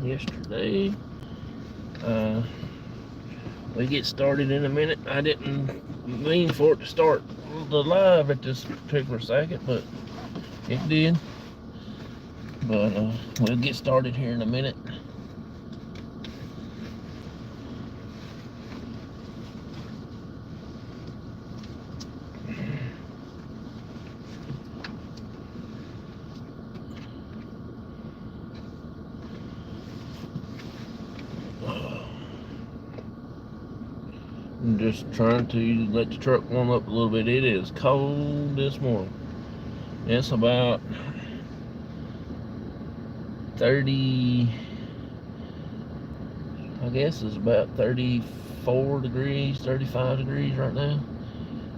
yesterday. We get started in a minute. I didn't mean for it to start the live at this particular second, but it did. But we'll get started here in a minute. I'm just trying to let the truck warm up a little bit. It is cold this morning. It's about 30, I guess it's about 34 degrees, 35 degrees right now.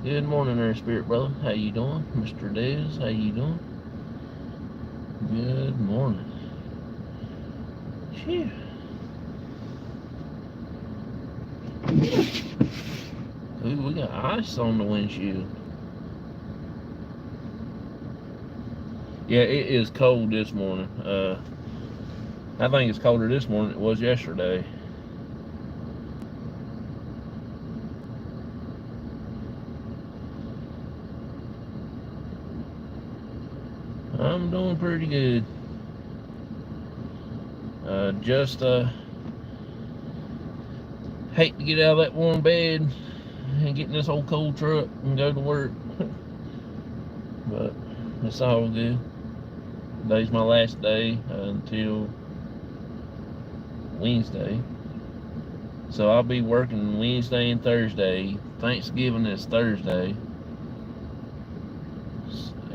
Good morning there, Spirit Brother. How you doing? Mr. Dez, how you doing? Good morning. Phew. Ooh, we got ice on the windshield. Yeah, it is cold this morning. I think it's colder this morning than it was yesterday. I'm doing pretty good. Just hate to get out of that warm bed and get in this old cold truck and go to work. But it's all good. Today's my last day until Wednesday. So I'll be working Wednesday and Thursday. Thanksgiving is Thursday.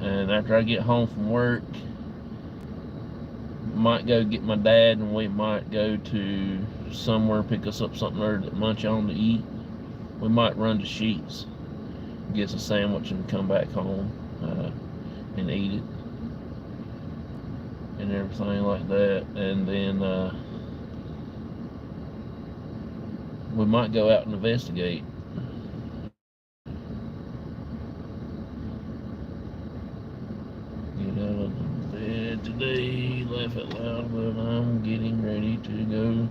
And after I get home from work, might go get my dad, and we might go to somewhere, pick us up something there to munch on to eat. We might run to Sheets, get us a sandwich, and come back home and eat it and everything like that. And then we might go out and investigate. Get out of the bed today, laugh out loud, but I'm getting ready to go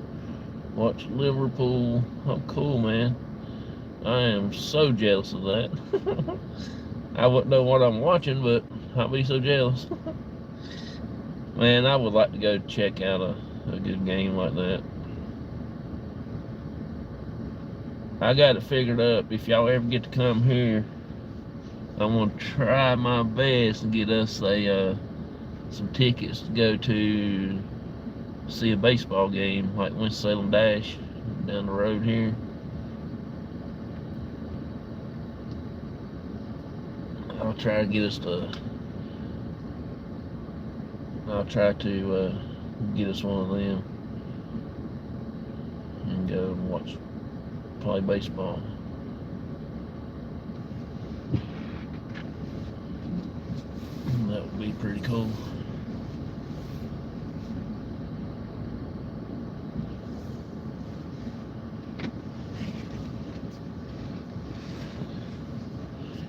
watch Liverpool. Oh, cool, man. I am so jealous of that. I wouldn't know what I'm watching, but I'd be so jealous. Man, I would like to go check out a good game like that. I got it figured up. If y'all ever get to come here, I'm going to try my best to get us some tickets to go to see a baseball game like Winston-Salem Dash down the road here. I'll try to get us one of them and go and play baseball. That would be pretty cool.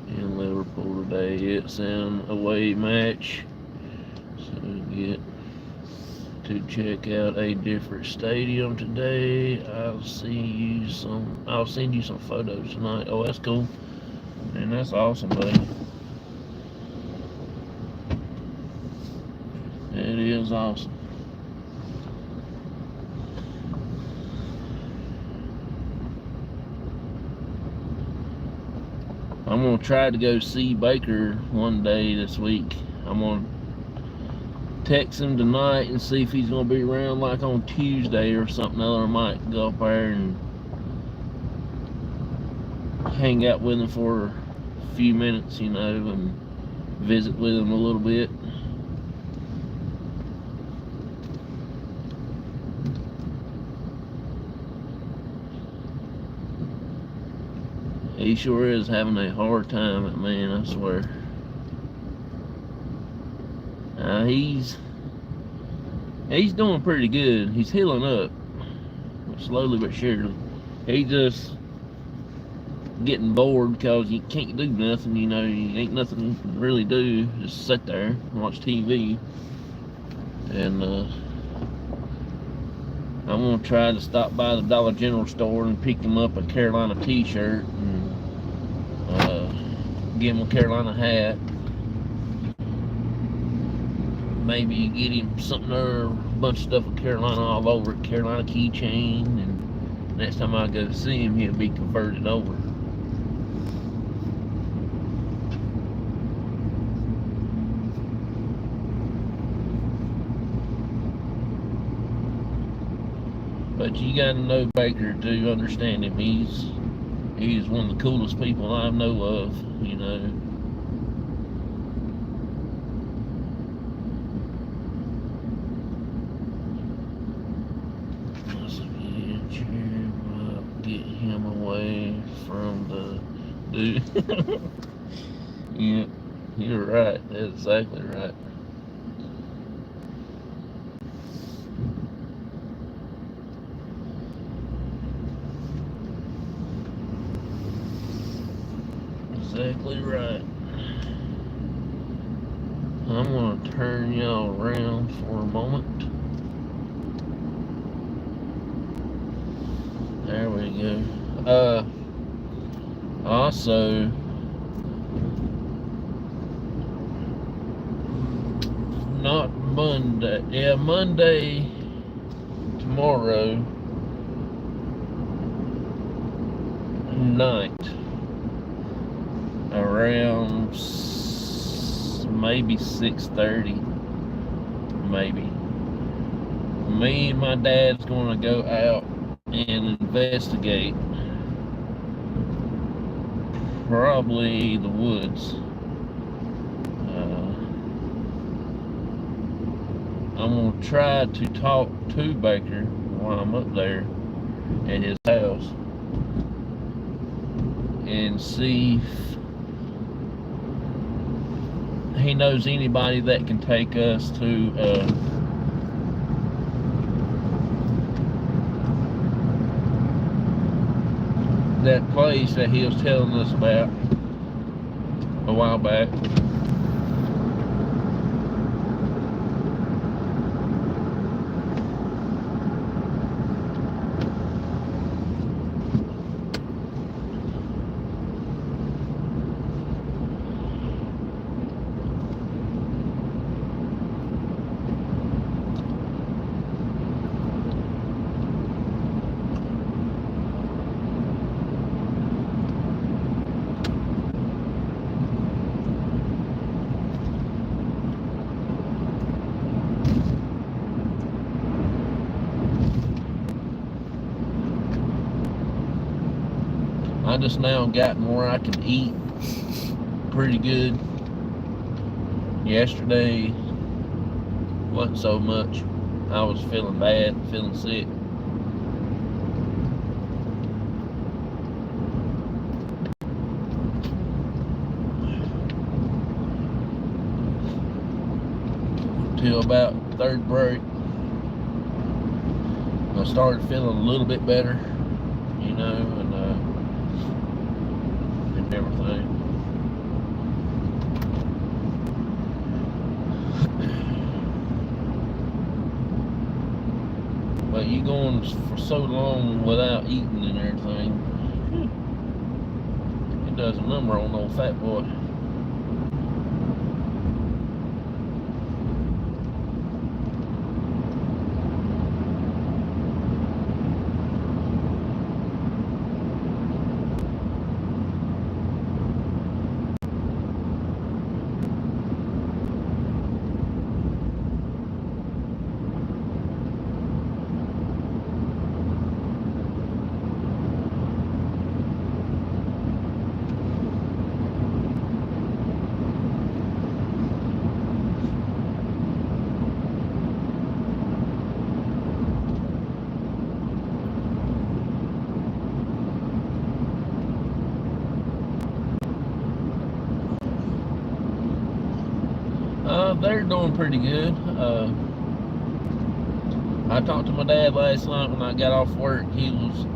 In Liverpool today, it's an away match, so we get to check out a different stadium today. I'll send you some photos tonight. Oh, that's cool. And that's awesome, buddy. It is awesome. I'm going to try to go see Baker one day this week. I'm going to text him tonight and see if he's going to be around like on Tuesday or something. I might go up there and hang out with him for a few minutes, and visit with him a little bit. He sure is having a hard time, man, I swear. He's doing pretty good. He's healing up, slowly but surely. He just getting bored because you can't do nothing, you ain't nothing to really do. Just sit there and watch TV. And I'm gonna try to stop by the Dollar General store and pick him up a Carolina t-shirt and give him a Carolina hat. Maybe get him something or a bunch of stuff with Carolina all over it, Carolina keychain, and next time I go see him, he'll be converted over. But you gotta know Baker to understand him. He's one of the coolest people I know of, you know. Get him away from the dude. Yeah, you're right. That's exactly right. Exactly right. I'm going to turn y'all around for a moment. There we go. Also, not Monday. Yeah, Monday, tomorrow night, around maybe 6:30, maybe. Me and my dad's gonna go out and investigate probably the woods. I'm gonna try to talk to Baker while I'm up there at his house and see if he knows anybody that can take us to that place that he was telling us about a while back. I just now gotten where I can eat pretty good. Yesterday wasn't so much. I was feeling bad, feeling sick. Till about third break, I started feeling a little bit better, you know, and everything. But you going for so long without eating and everything, it does a number on old fat boy. They're doing pretty good. I talked to my dad last night when I got off work. He was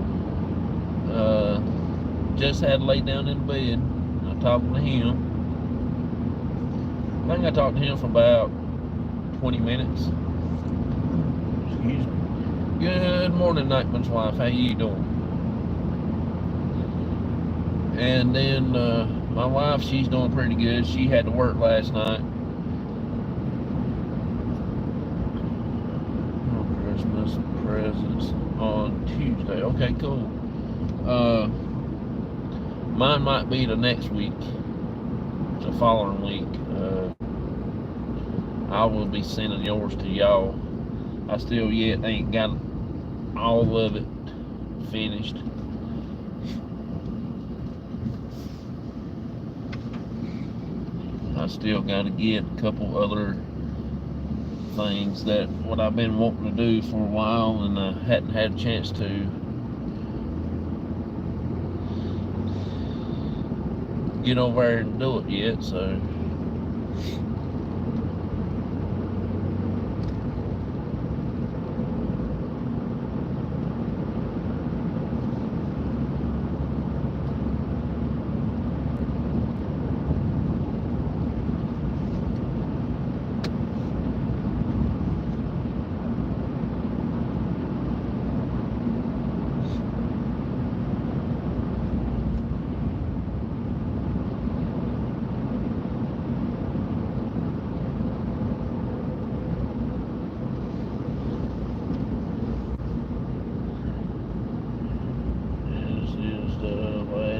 just had to lay down in bed. I talked to him. I think I talked to him for about 20 minutes. Excuse me. Good morning, Nightman's wife. How you doing? And then my wife, she's doing pretty good. She had to work last night. Christmas presents on Tuesday. Okay, cool. Mine might be the next week, the following week. I will be sending yours to y'all. I still yet ain't got all of it finished. I still got to get a couple other things that what I've been wanting to do for a while, and I hadn't had a chance to. Get over there and do it yet, so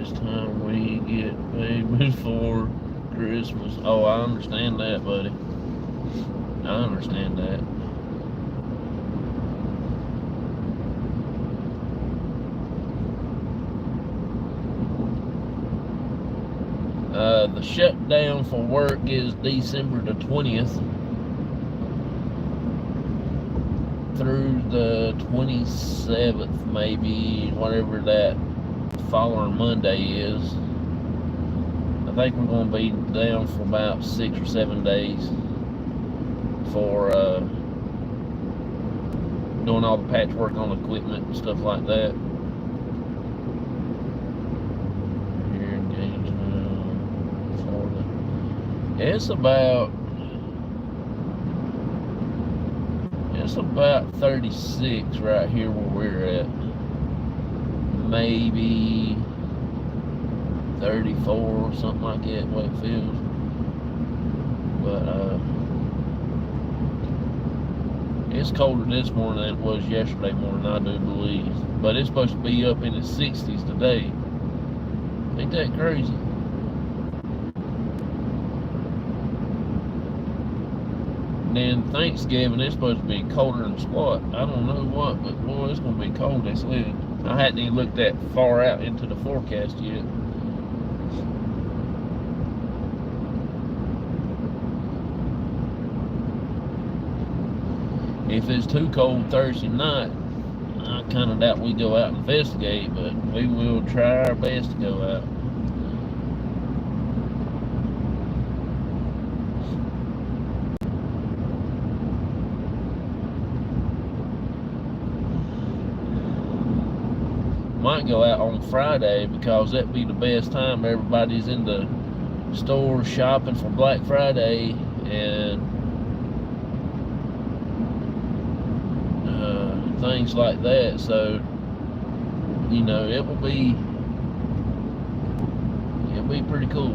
time we get paid before Christmas. Oh, I understand that, buddy. I understand that. The shutdown for work is December the 20th through the 27th, maybe, whatever that following Monday is. I think we're going to be down for about 6 or 7 days for doing all the patchwork on equipment and stuff like that. Here in Gainesville, Florida. It's about 36 right here where we're at. Maybe 34 or something like that, the way it feels. But it's colder this morning than it was yesterday morning, I do believe. But it's supposed to be up in the 60s today. Ain't that crazy? And then Thanksgiving, it's supposed to be colder than squat. I don't know what, but boy, it's going to be cold, they said. I hadn't even looked that far out into the forecast yet. If it's too cold Thursday night, I kind of doubt we go out and investigate, but we will try our best to go out. Might go out on Friday because that'd be the best time. Everybody's in the stores shopping for Black Friday and things like that. So, you know, it'll be pretty cool.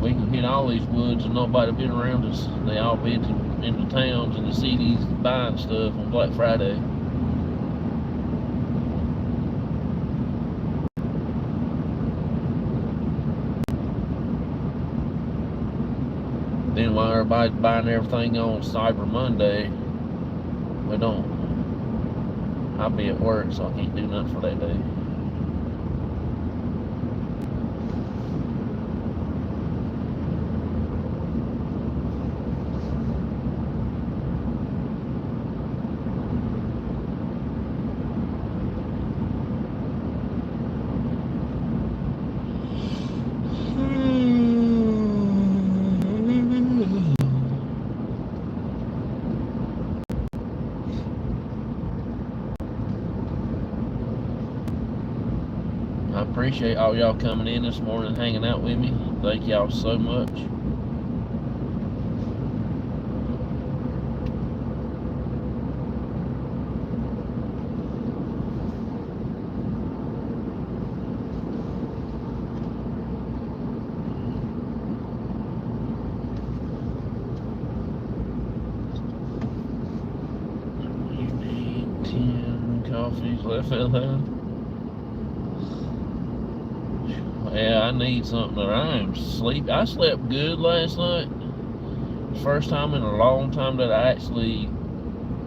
We can hit all these woods and nobody been around us. They all been in the towns and the cities buying stuff on Black Friday. Then while everybody's buying everything on Cyber Monday, we don't. I'll be at work, so I can't do nothing for that day. I appreciate all y'all coming in this morning, hanging out with me. Thank y'all so much. and coffee's left out loud. Yeah, I need something that I am sleep. I slept good last night. First time in a long time that I actually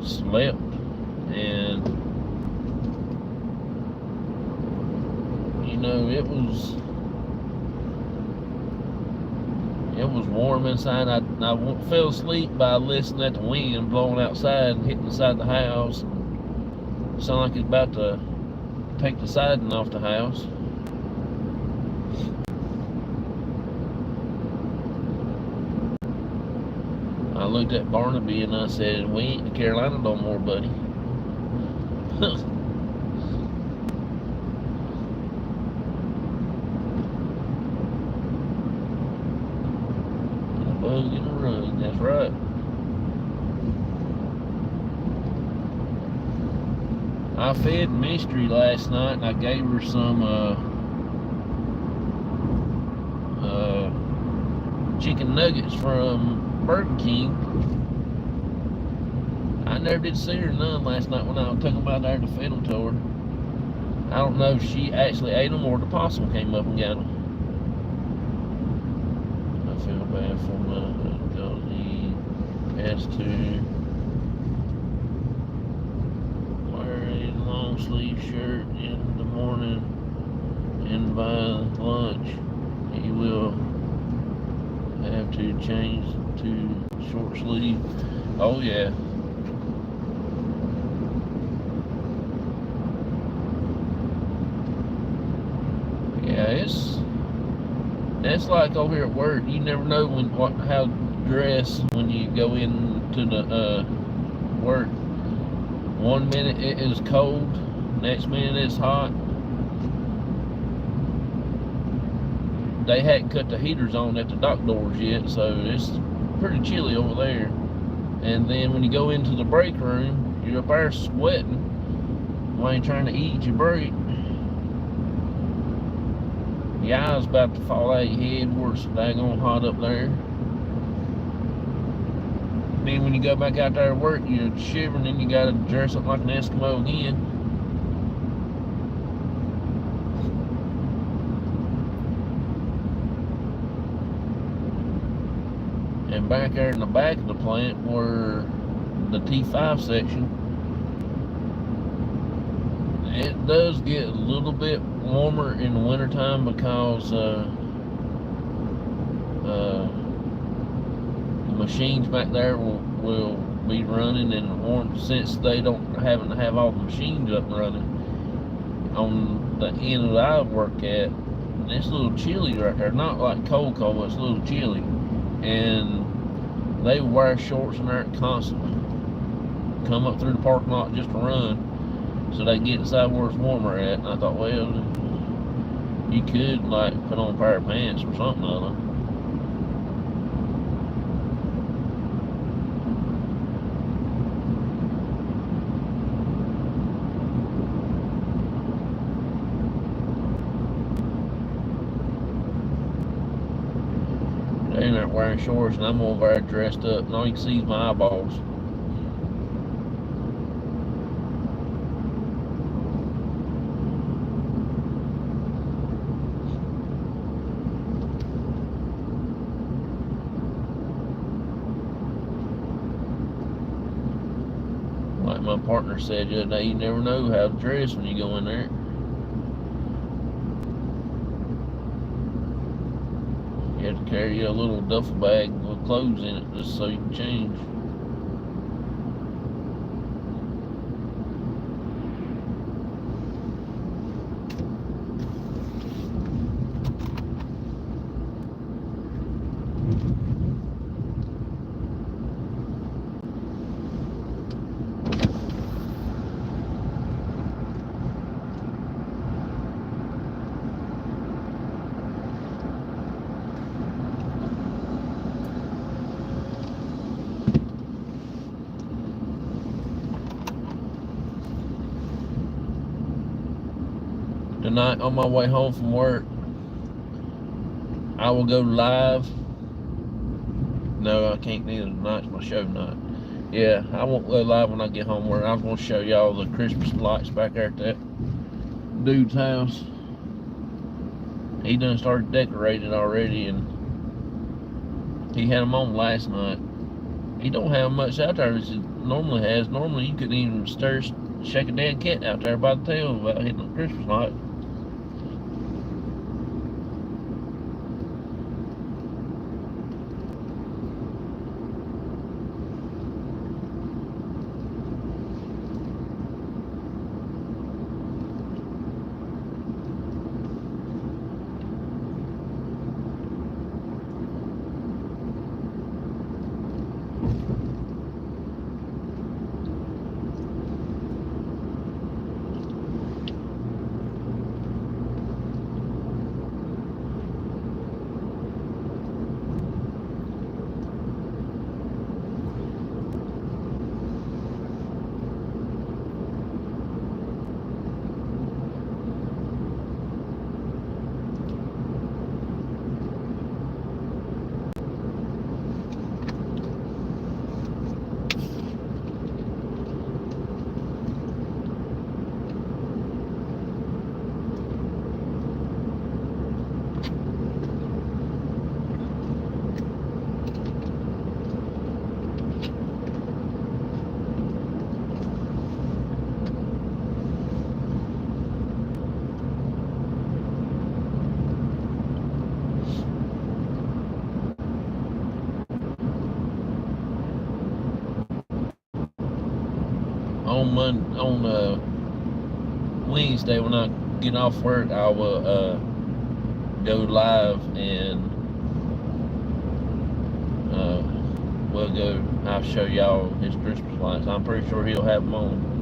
slept, and you know, it was warm inside. I fell asleep by listening at the wind blowing outside and hitting inside the house. Sound like it's about to take the siding off the house. I looked at Barnaby and I said, "We ain't in Carolina no more, buddy." Bug in the rug, that's right. I fed Mystery last night and I gave her some chicken nuggets from Burger King. I never did see her none last night when I took them out there to feed them to her. I don't know if she actually ate them or the possum came up and got them. I feel bad for him because he has to wear a long sleeve shirt in the morning, and by lunch he will have to change to short sleeve. Oh yeah. Yeah, it's like over here at work. You never know how to dress when you go into the work. One minute it is cold, next minute it's hot. They hadn't cut the heaters on at the dock doors yet, so it's pretty chilly over there. And then when you go into the break room, you're up there sweating while you're trying to eat your break. Your eyes about to fall out of your head where it's daggone hot up there. Then when you go back out there to work, you're shivering and you gotta dress up like an Eskimo again. And back there in the back of the plant where the T5 section, it does get a little bit warmer in the wintertime because the machines back there will be running, and warm, since they don't having to have all the machines up and running on the end that I work at, it's a little chilly right there. Not like cold, but it's a little chilly, and they wear shorts in there constantly. Come up through the parking lot just to run, so they get inside where it's warmer at. And I thought, well, you could like put on a pair of pants or something other. They're in there wearing shorts, and I'm over there dressed up, and all you can see is my eyeballs. Like my partner said the other day, you never know how to dress when you go in there. You have to carry a little duffel bag with clothes in it just so you can change. Tonight on my way home from work, I will go live. No, I can't, neither tonight's my show night. Yeah, I won't go live when I get home. Where I was going to show y'all the Christmas lights back there at that dude's house. He done started decorating already, and he had them on last night. He don't have much out there as he normally has. Normally, you couldn't even shake a dead cat out there by the tail without hitting a Christmas light. On Wednesday when I get off work, I will go live and I'll show y'all his Christmas lights. I'm pretty sure he'll have them on.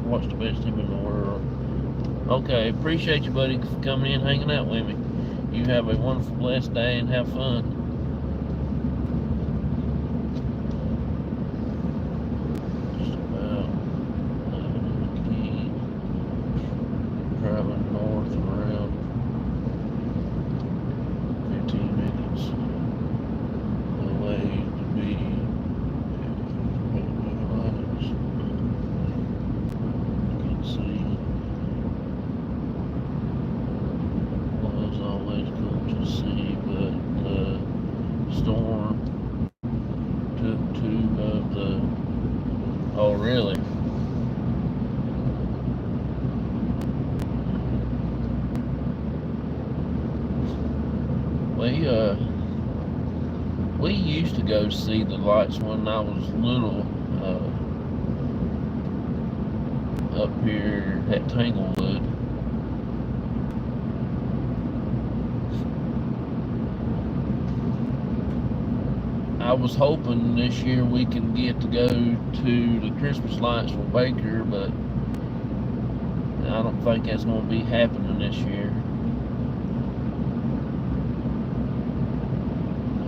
What's the best team in the world? Okay, appreciate you, buddy, for coming in, hanging out with me. You have a wonderful, blessed day, and have fun. Just about 11 in the key. Driving north around 15 minutes away to be. Storm took two of the. Oh, really? We used to go see the lights when I was little up here at Tanglewood. I was hoping this year we can get to go to the Christmas lights for Baker, but I don't think that's going to be happening this year.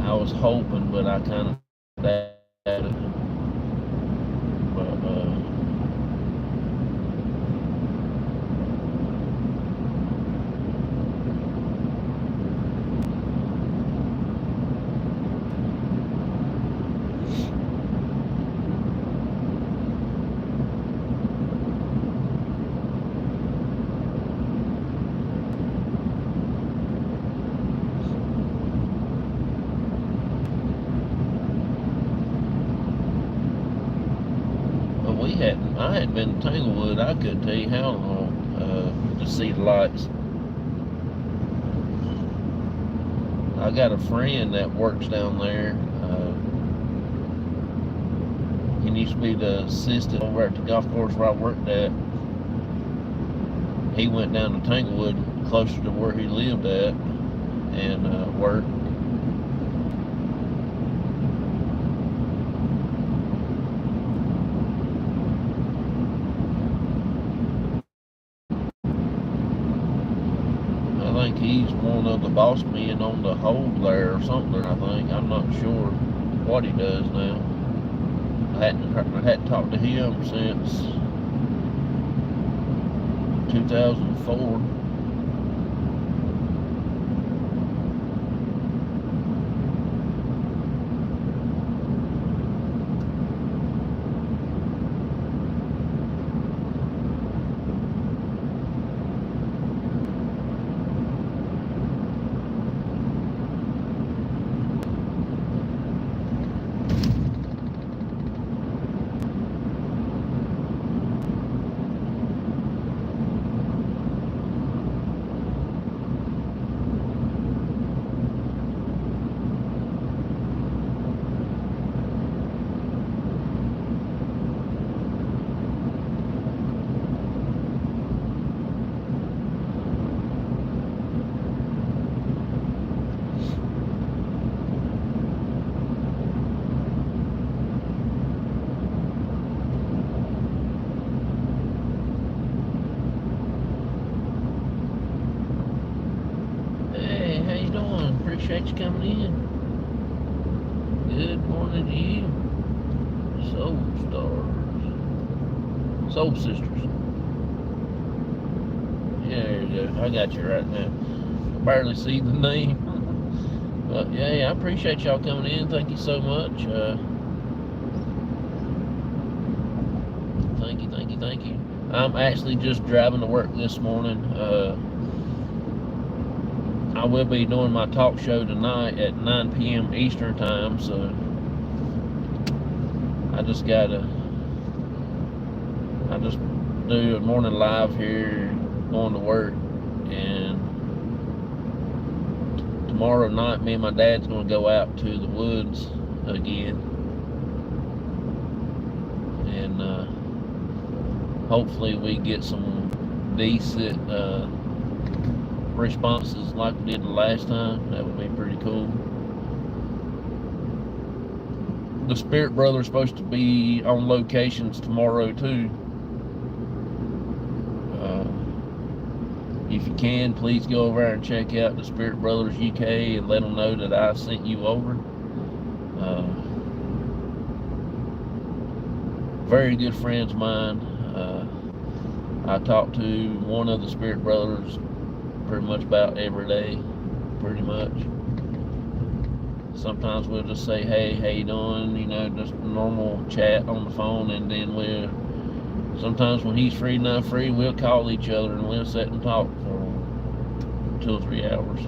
I was hoping, but I kind of doubted it. But I hadn't been to Tanglewood. I couldn't tell you how long to see the lights. I got a friend that works down there. He used to be the assistant over at the golf course where I worked at. He went down to Tanglewood, closer to where he lived at, and worked. I think he's one of the boss men on the hold there or something, I think. I'm not sure what he does now. I hadn't talked to him since 2004. Appreciate you coming in. Good morning to you. Soul Stars. Soul Sisters. Yeah, there you go. I got you right now. I barely see the name. But yeah, I appreciate y'all coming in. Thank you so much. Thank you. I'm actually just driving to work this morning. I will be doing my talk show tonight at 9 p.m. Eastern time, so I just do a morning live here going to work, and tomorrow night me and my dad's going to go out to the woods again, and hopefully we get some decent responses like we did the last time. That would be pretty cool. The Spirit Brothers supposed to be on locations tomorrow too. If you can, please go over there and check out the Spirit Brothers UK and let them know that I sent you over. Very good friends of mine. I talk to one of the Spirit Brothers pretty much about every day, pretty much. Sometimes we'll just say, hey, how you doing? You know, just normal chat on the phone, and then sometimes when he's free and I'm free, we'll call each other and we'll sit and talk for 2 or 3 hours.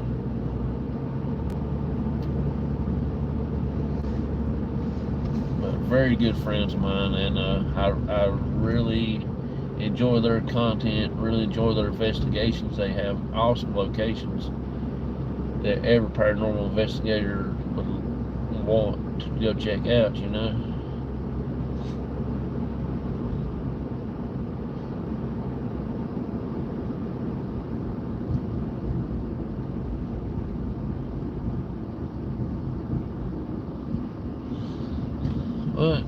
But very good friends of mine, and I really enjoy their content, really enjoy their investigations. They have awesome locations that every paranormal investigator would want to go check out, you know. But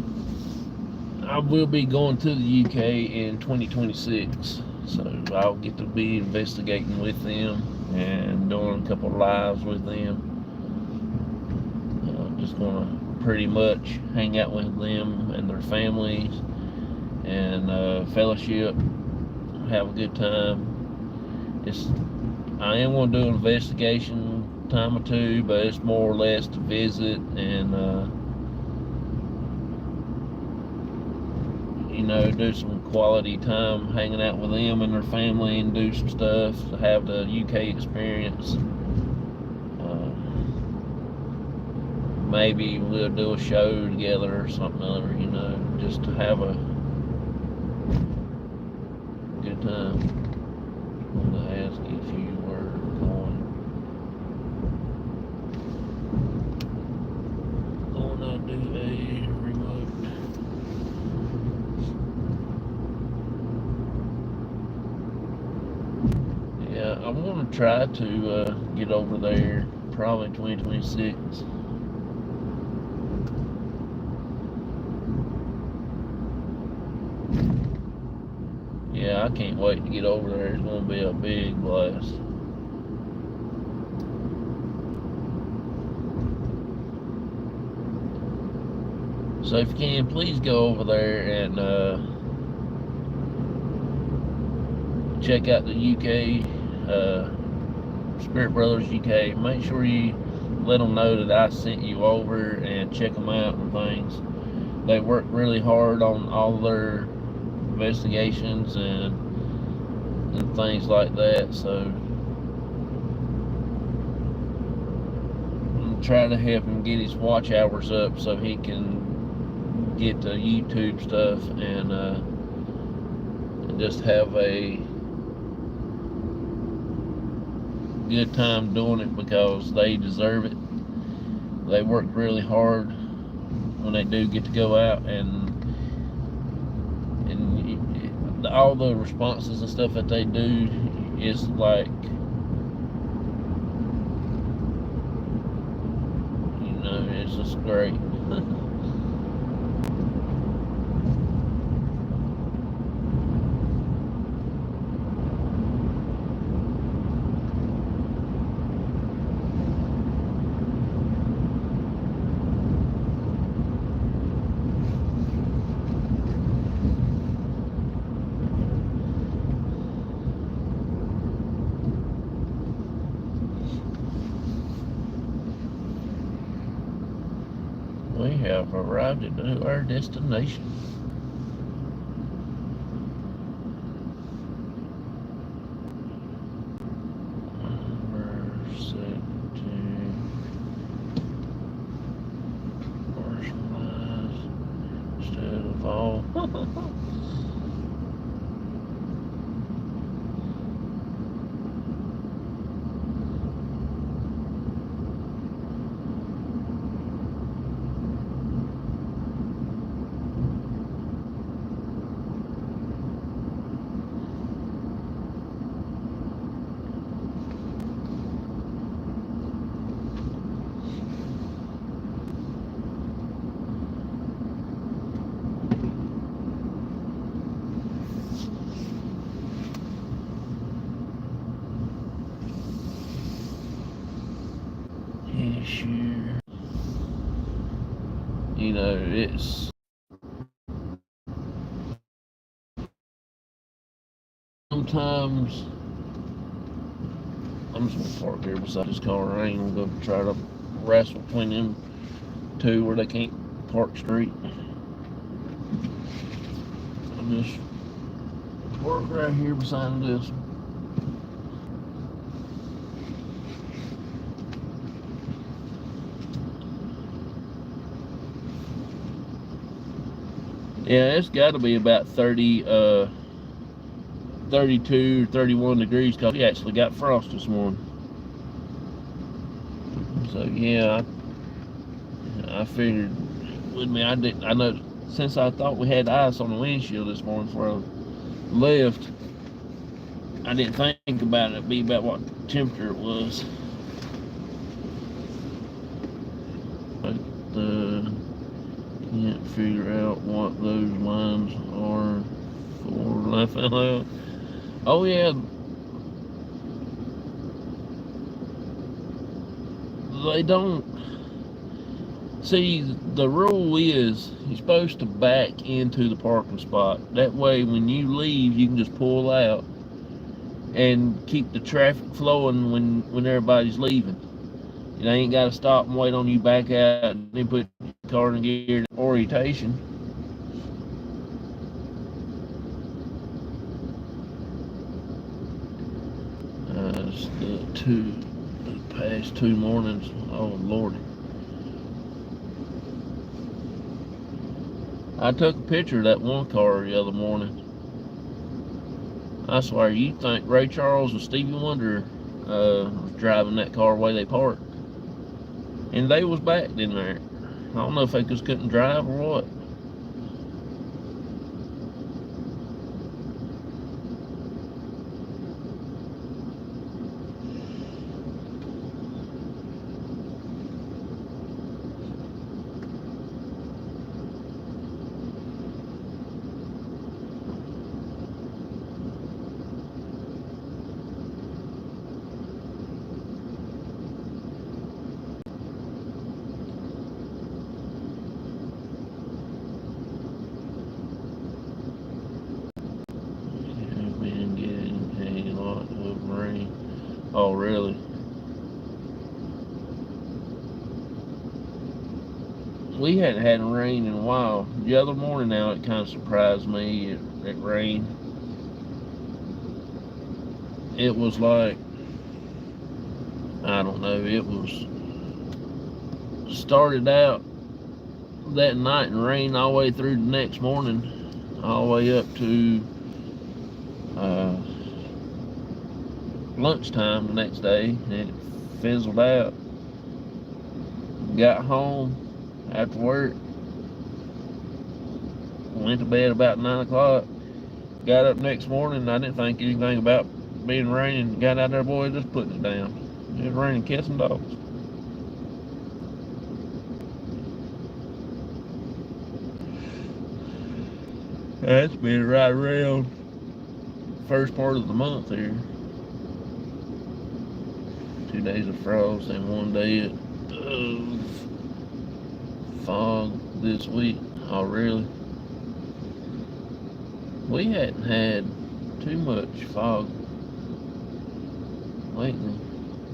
I will be going to the UK in 2026, so I'll get to be investigating with them and doing a couple of lives with them. just gonna pretty much hang out with them and their families and fellowship, have a good time. I am gonna do an investigation time or two, but it's more or less to visit and do some quality time hanging out with them and their family and do some stuff to have the UK experience. Maybe we'll do a show together or something other, just to have a good time. I'm going to ask if you were going to do a remote. Yeah, I want to try to get over there probably 2026. Yeah, I can't wait to get over there. It's going to be a big blast. So if you can, please go over there and check out the UK, Spirit Brothers UK. Make sure you let them know that I sent you over and check them out and things. They work really hard on all their investigations and things like that, so I'm trying to help him get his watch hours up so he can get the YouTube stuff and just have a good time doing it, because they deserve it. They work really hard when they do get to go out, and all the responses and stuff that they do is like, it's just great. We have arrived at our destination. We're set to personalize instead of all. Sure. It's sometimes I'm just gonna park here beside this car. I ain't gonna go try to wrestle between them two where they can't park straight. I'm just park right here beside this. Yeah, it's got to be about 32, 31 degrees, because we actually got frost this morning. So yeah, I figured with me, I know, since I thought we had ice on the windshield this morning before I left, I didn't think about it. It'd be about what temperature it was. But can't figure out what those lines are for. Laugh out loud. Oh yeah, they don't See, the rule is you're supposed to back into the parking spot. That way, when you leave, you can just pull out and keep the traffic flowing when everybody's leaving. You ain't got to stop and wait on you back out and then put your car in gear orientation. It's the past 2 mornings. Oh Lordy. I took a picture of that one car the other morning. I swear, you'd think Ray Charles and Stevie Wonder was driving that car where they parked. And they was backed in there. I don't know if they just couldn't drive or what. Oh, really? We hadn't had rain in a while. The other morning now, it kind of surprised me. It rained. It was like, I don't know, it was started out that night and rained all the way through the next morning, all the way up to lunchtime the next day, and it fizzled out. Got home after work, went to bed about 9 o'clock, got up next morning, I didn't think anything about being raining, got out there, boy, just putting it down. It was raining cats and dogs. That's been right around first part of the month here. 2 days of frost and 1 day of fog this week. Oh, really? We hadn't had too much fog lately.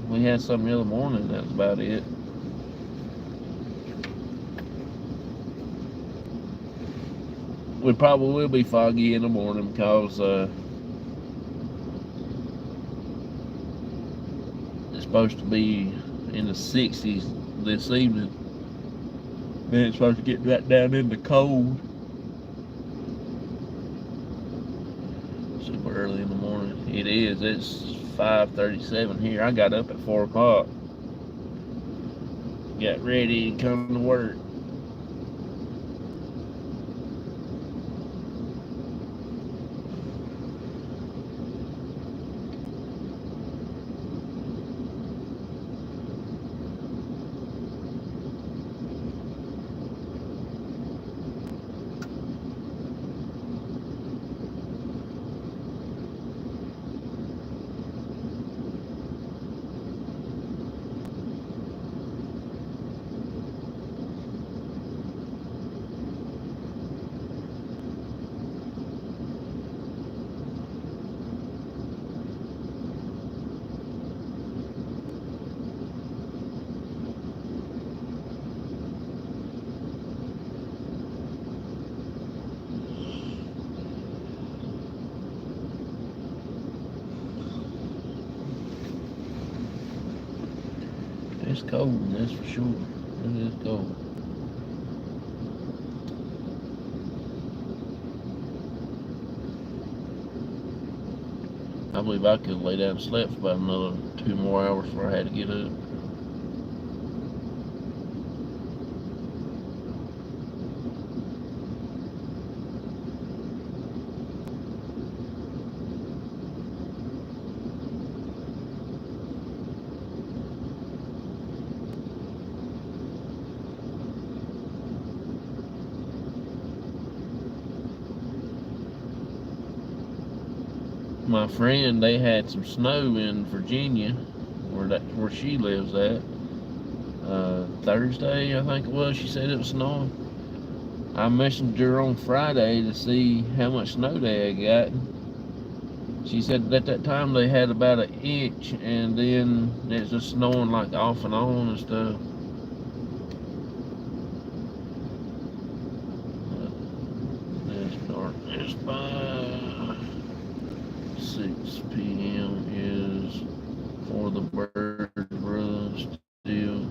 We had some the other morning, that's about it. We probably will be foggy in the morning because it's supposed to be in the 60s this evening. Then it's supposed to get right down in the cold. Super early in the morning. It is. It's 5:37 here. I got up at 4 o'clock. Got ready and come to work. It's cold, that's for sure. It is cold. I believe I could lay down and slept for about another 2 more hours before I had to get up. My friend, they had some snow in Virginia, where she lives at. Thursday, I think it was. She said it was snowing. I messaged her on Friday to see how much snow they had gotten. She said at that time they had about an inch, and then it's just snowing like off and on and stuff. This darkness by 6 p.m. is for the bird brothers still.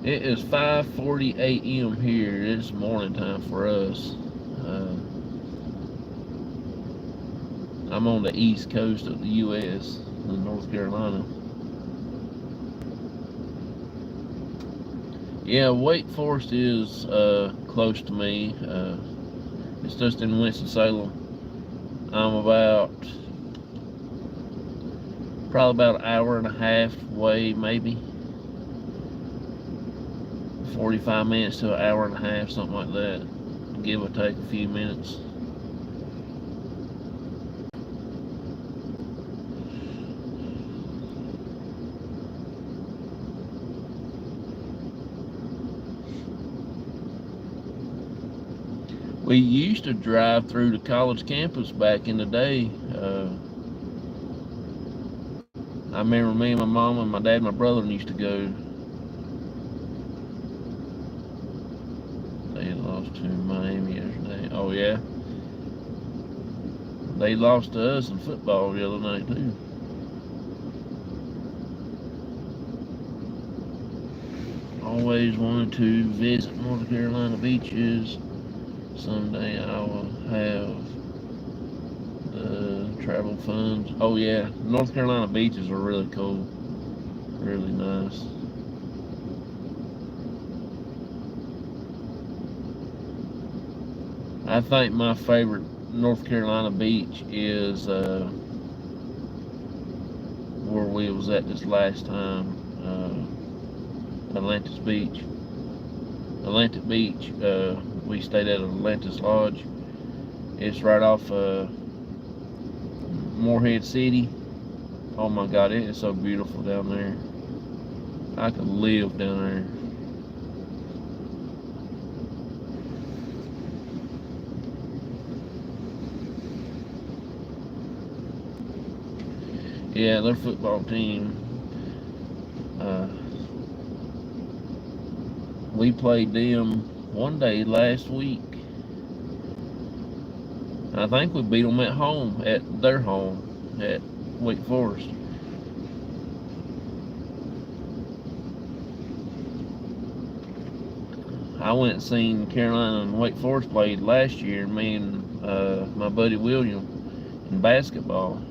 It is 5:40 a.m. here. It's morning time for us. I'm on the east coast of the U.S. in North Carolina. Yeah, Wake Forest is close to me. It's just in Winston-Salem. I'm probably about an hour and a half away, maybe 45 minutes to an hour and a half, something like that, give or take a few minutes. We used to drive through the college campus back in the day. I remember me and my mom and my dad and my brother used to go. They lost to Miami yesterday. Oh yeah. They lost to us in football the other night too. Always wanted to visit North Carolina beaches. Someday I will have the travel funds. Oh yeah, North Carolina beaches are really cool. Really nice. I think my favorite North Carolina beach is where we was at this last time, Atlantis Beach. Atlantic Beach, we stayed at Atlantis Lodge. It's right off Morehead City. Oh my God, it is so beautiful down there. I could live down there. Yeah, their football team. We played them one day last week. I think we beat them at home, at their home, at Wake Forest. I went and seen Carolina and Wake Forest played last year. Me and my buddy William in basketball.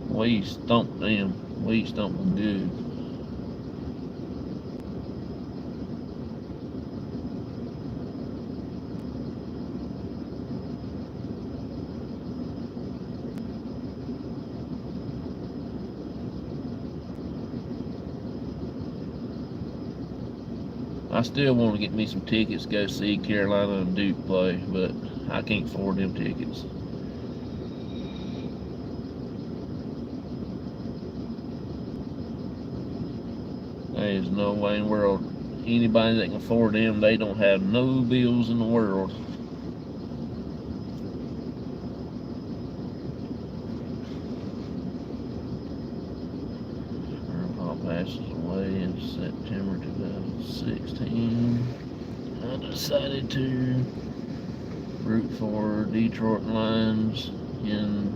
We stumped them. We stumped them good. I still want to get me some tickets to go see Carolina and Duke play, but I can't afford them tickets. There is no way in the world anybody that can afford them, they don't have no bills in the world. Grandpa passes away in September 2016. I decided to root for Detroit Lions in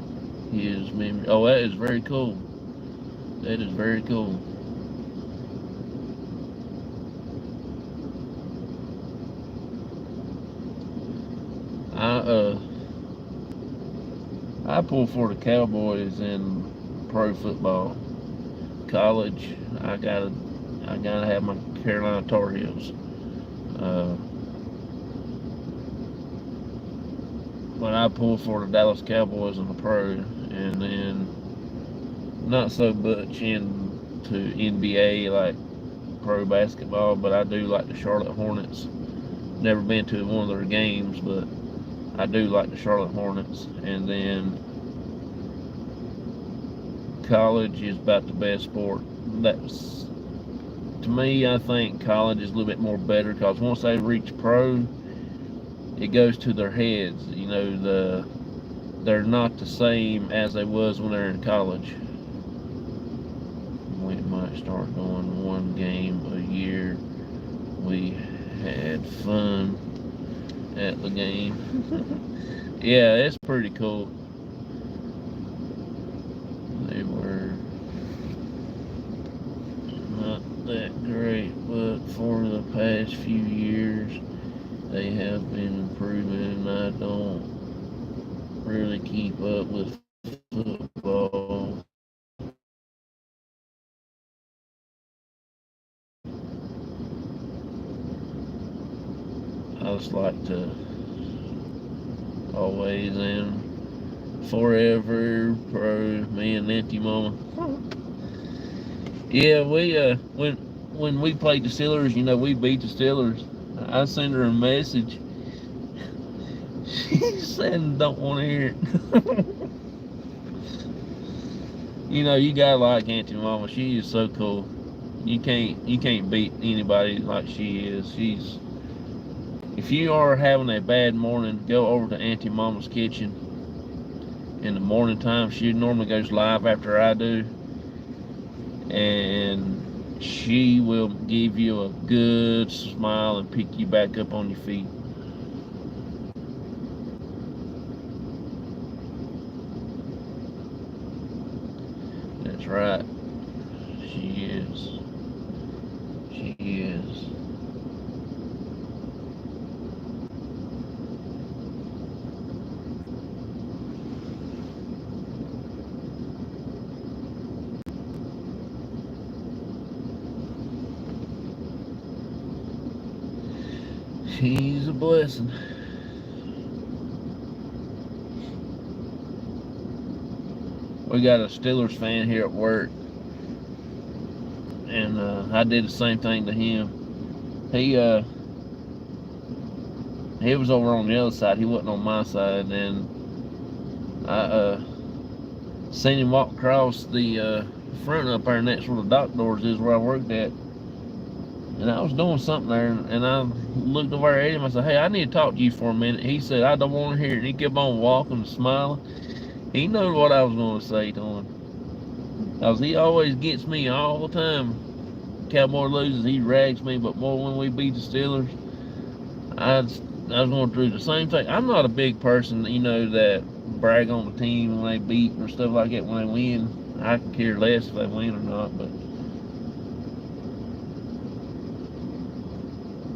his memory. Oh, that is very cool. That is very cool. I I pull for the Cowboys in pro football. College, I gotta have my Carolina Tar Heels. Uh, but I pull for the Dallas Cowboys in the pro, and then not so much into NBA like pro basketball, but I do like the Charlotte Hornets Never been to one of their games, but I do like the Charlotte Hornets. And then college is about the best sport. That's, to me, I think college is a little bit more better because once they reach pro, it goes to their heads. You know, they're not the same as they was when they're in college. We might start going one game a year. We had fun at the game. Yeah, it's pretty cool. They were not that great, but for the past few years, they have been improving. I don't really keep up with football. I just like to always and forever pro, me and Auntie Mama. Yeah, we when we played the Steelers, you know, we beat the Steelers. I sent her a message. She said, "Don't want to hear it." You know, you gotta like Auntie Mama. She is so cool. You can't beat anybody like she is. She's If you are having a bad morning, go over to Auntie Mama's kitchen in the morning time. She normally goes live after I do, and she will give you a good smile and pick you back up on your feet. That's right. She is. She is. She's a blessing. We got a Steelers fan here at work, and I did the same thing to him. He was over on the other side. He wasn't on my side, and I seen him walk across the front up there next where the dock doors is where I worked at. And I was doing something there, and I looked over at him. I said, "Hey, I need to talk to you for a minute." He said, "I don't want to hear it." And he kept on walking and smiling. He knew what I was going to say to him. Because he always gets me all the time. Cowboy loses, he rags me. But boy, when we beat the Steelers, I was going to do the same thing. I'm not a big person, you know, that brag on the team when they beat or stuff like that when they win. I can care less if they win or not. But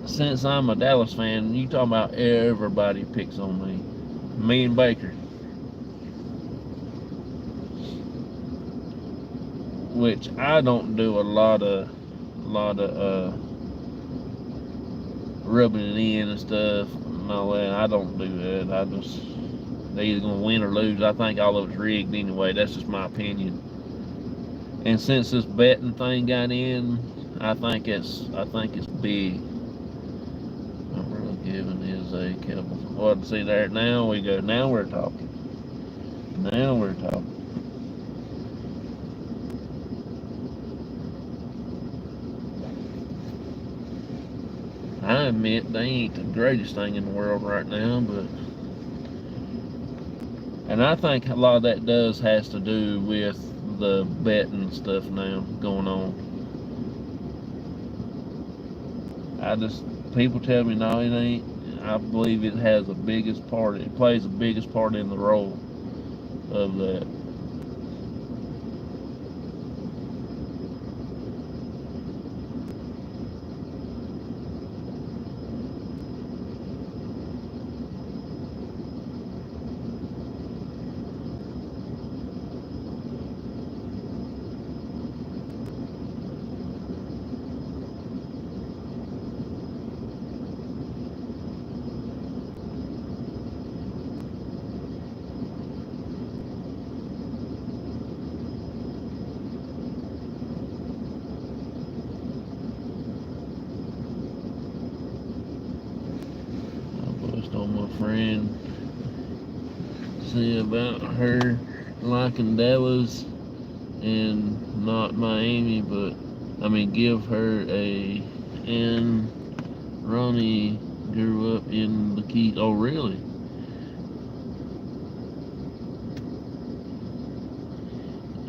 since I'm a Dallas fan, you talking about everybody picks on me. Me and Baker. Which I don't do a lot of rubbing it in and stuff and all that. I don't do that. They either gonna win or lose. I think all of it's rigged anyway. That's just my opinion. And since this betting thing got in, I think it's big. I'm really giving is a couple. Well, see there now we go. Now we're talking. Now we're talking. I admit they ain't the greatest thing in the world right now, and I think a lot of that has to do with the betting stuff now going on. People tell me no, it ain't. I believe it has the biggest part. It plays the biggest part in the role of that. my friend say about her liking Dallas and not Miami, but I mean, give her a. And Ronnie grew up in the Keys. Oh, really?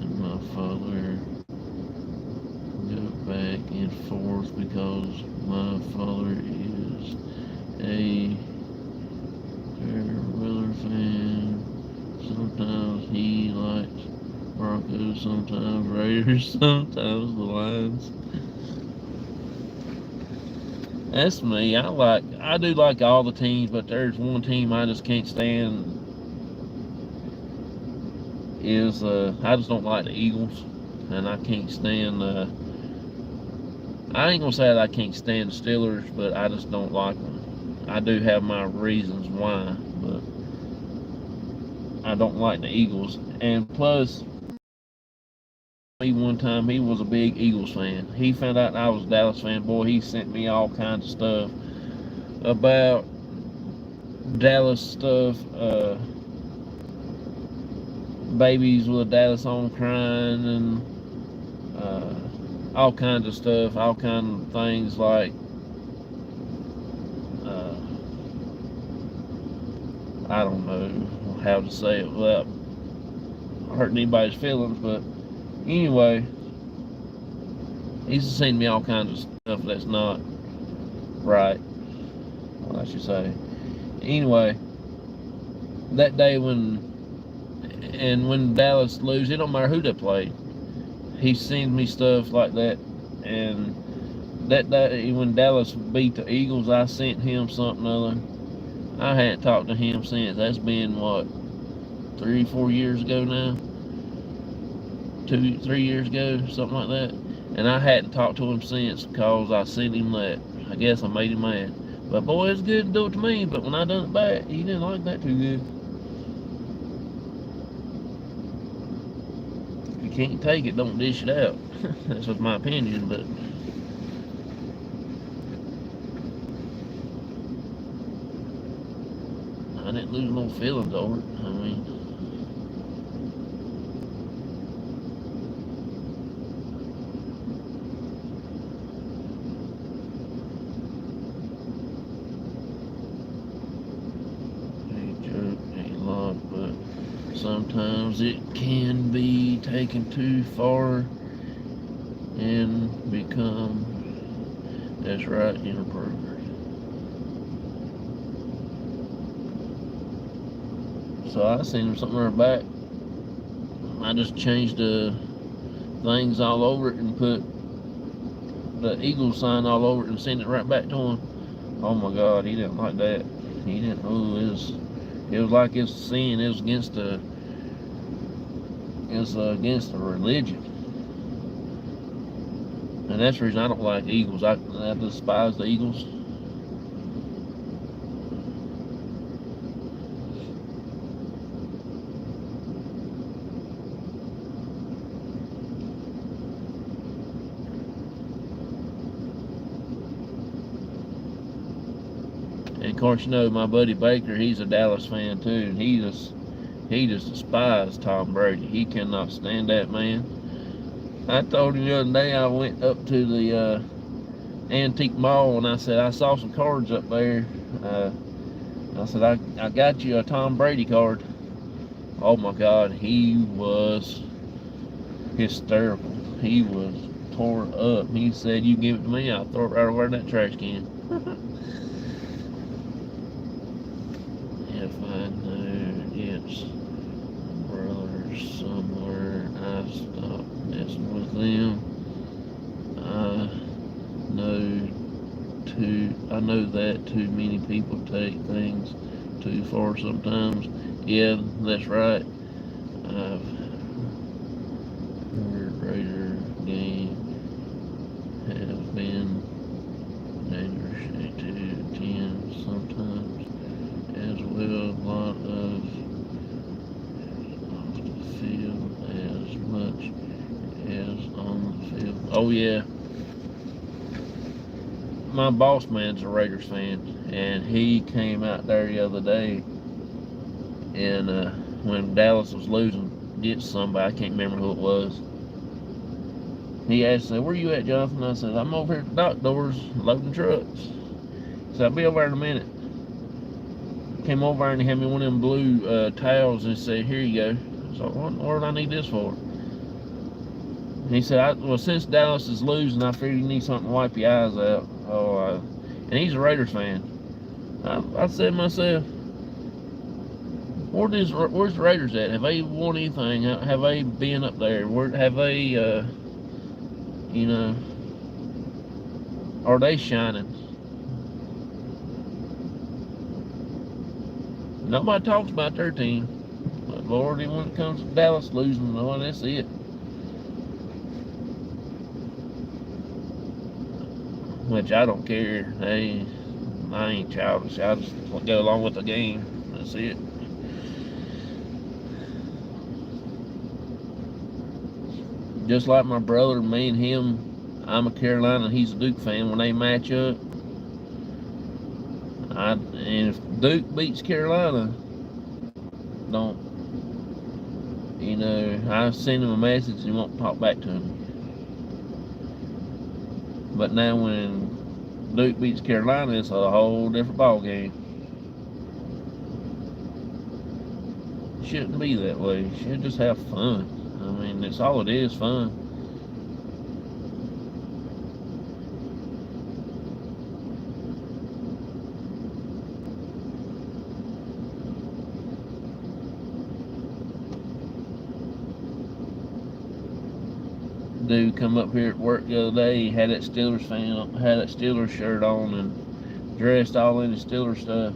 And my father go back and forth because my father is a Fairweather fan. Sometimes he likes Broncos, sometimes Raiders, sometimes the Lions. That's me. I do like all the teams, but there's one team I just can't stand. Is I just don't like the Eagles, and I can't stand. I ain't gonna say that I can't stand the Steelers, but I just don't like them. I do have my reasons why, but I don't like the Eagles. And plus, me one time he was a big Eagles fan. He found out I was a Dallas fan. Boy, he sent me all kinds of stuff about Dallas stuff. Babies with a Dallas on crying and all kinds of stuff, all kinds of things like I don't know how to say it without hurting anybody's feelings, but anyway, he's sending me all kinds of stuff that's not right, well, I should say. Anyway, that day when Dallas lose, it don't matter who they play, he sends me stuff like that. And that day when Dallas beat the Eagles, I sent him something other. I hadn't talked to him since. That's been what, 3-4 years ago now, 2-3 years ago, something like that. And I hadn't talked to him since because I sent him that. I guess I made him mad. But boy, it's good to do it to me. But when I done it back, he didn't like that too good. If you can't take it, don't dish it out. That's just my opinion, but I didn't lose no feelings over it. I mean, a joke, a lot, but sometimes it can be taken too far and become, that's right, inappropriate. So I seen him something right back. I just changed the things all over it and put the Eagles sign all over it and sent it right back to him. Oh my God, he didn't like that. He didn't. Oh, it was like it's sin. It was against the religion, and that's the reason I don't like Eagles. I despise the Eagles. And of course, you know, my buddy Baker, he's a Dallas fan too, and he just despises Tom Brady. He cannot stand that man. I told him the other day I went up to the antique mall and I said I saw some cards up there. I said I got you a Tom Brady card. Oh my God, he was hysterical. He was tore up. He said, "You give it to me, I'll throw it right over in that trash can." If I know it's brothers somewhere, I stopped messing with them. I know that too many people take things too far sometimes. Yeah, that's right. I've heard Raider game have been dangerous to 10 sometimes as well. A lot of off the field as much as on the field. Oh yeah. my boss man's a Raiders fan, and he came out there the other day, and when Dallas was losing against somebody, I can't remember who it was. He asked me, "Where you at, Jonathan?" I said, "I'm over here at the dock doors loading trucks." He said, "I'll be over there in a minute." Came over and he had me one of them blue towels and said, "Here you go." So what in the world I need this for? And he said, "Well, since Dallas is losing, I figured you need something to wipe your eyes out." And he's a Raiders fan. I said to myself, where's the Raiders at? Have they won anything? Have they been up there? Have they, are they shining? Nobody talks about their team. But Lord, when it comes to Dallas losing, well, that's it. Which I don't care. Hey, I ain't childish. I just go along with the game. That's it. Just like my brother, me and him, I'm a Carolina, he's a Duke fan. When they match up, and if Duke beats Carolina, I send him a message and he won't talk back to him. But now when Duke beats Carolina, it's a whole different ball game. Shouldn't be that way. You should just have fun. I mean, that's all it is, fun. Dude come up here at work the other day, he had that Steelers shirt on and dressed all in his Steelers stuff.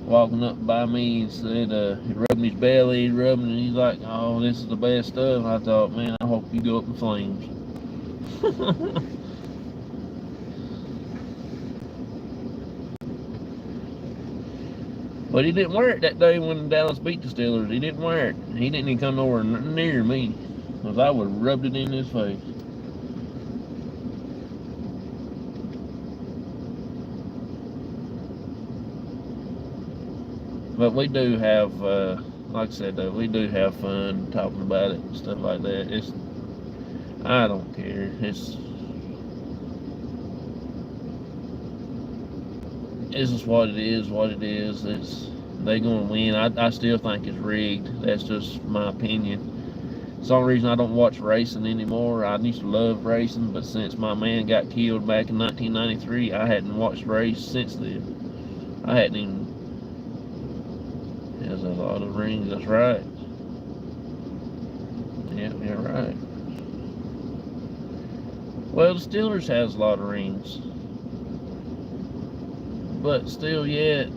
Walking up by me and said, he rubbed his belly, and he's like, "Oh, this is the best stuff." I thought, man, I hope you go up in flames. But he didn't wear it that day when Dallas beat the Steelers. He didn't wear it. He didn't even come nowhere near me, because I would have rubbed it in his face. But we do have, like I said, though, we do have fun talking about it and stuff like that. I don't care. It's just what it is. They gonna win. I still think it's rigged. That's just my opinion. It's the only reason I don't watch racing anymore. I used to love racing, but since my man got killed back in 1993, I hadn't watched race since then. I hadn't even. There's a lot of rings. That's right. Yeah, you're right. Well, the Steelers has a lot of rings, but still, yeah,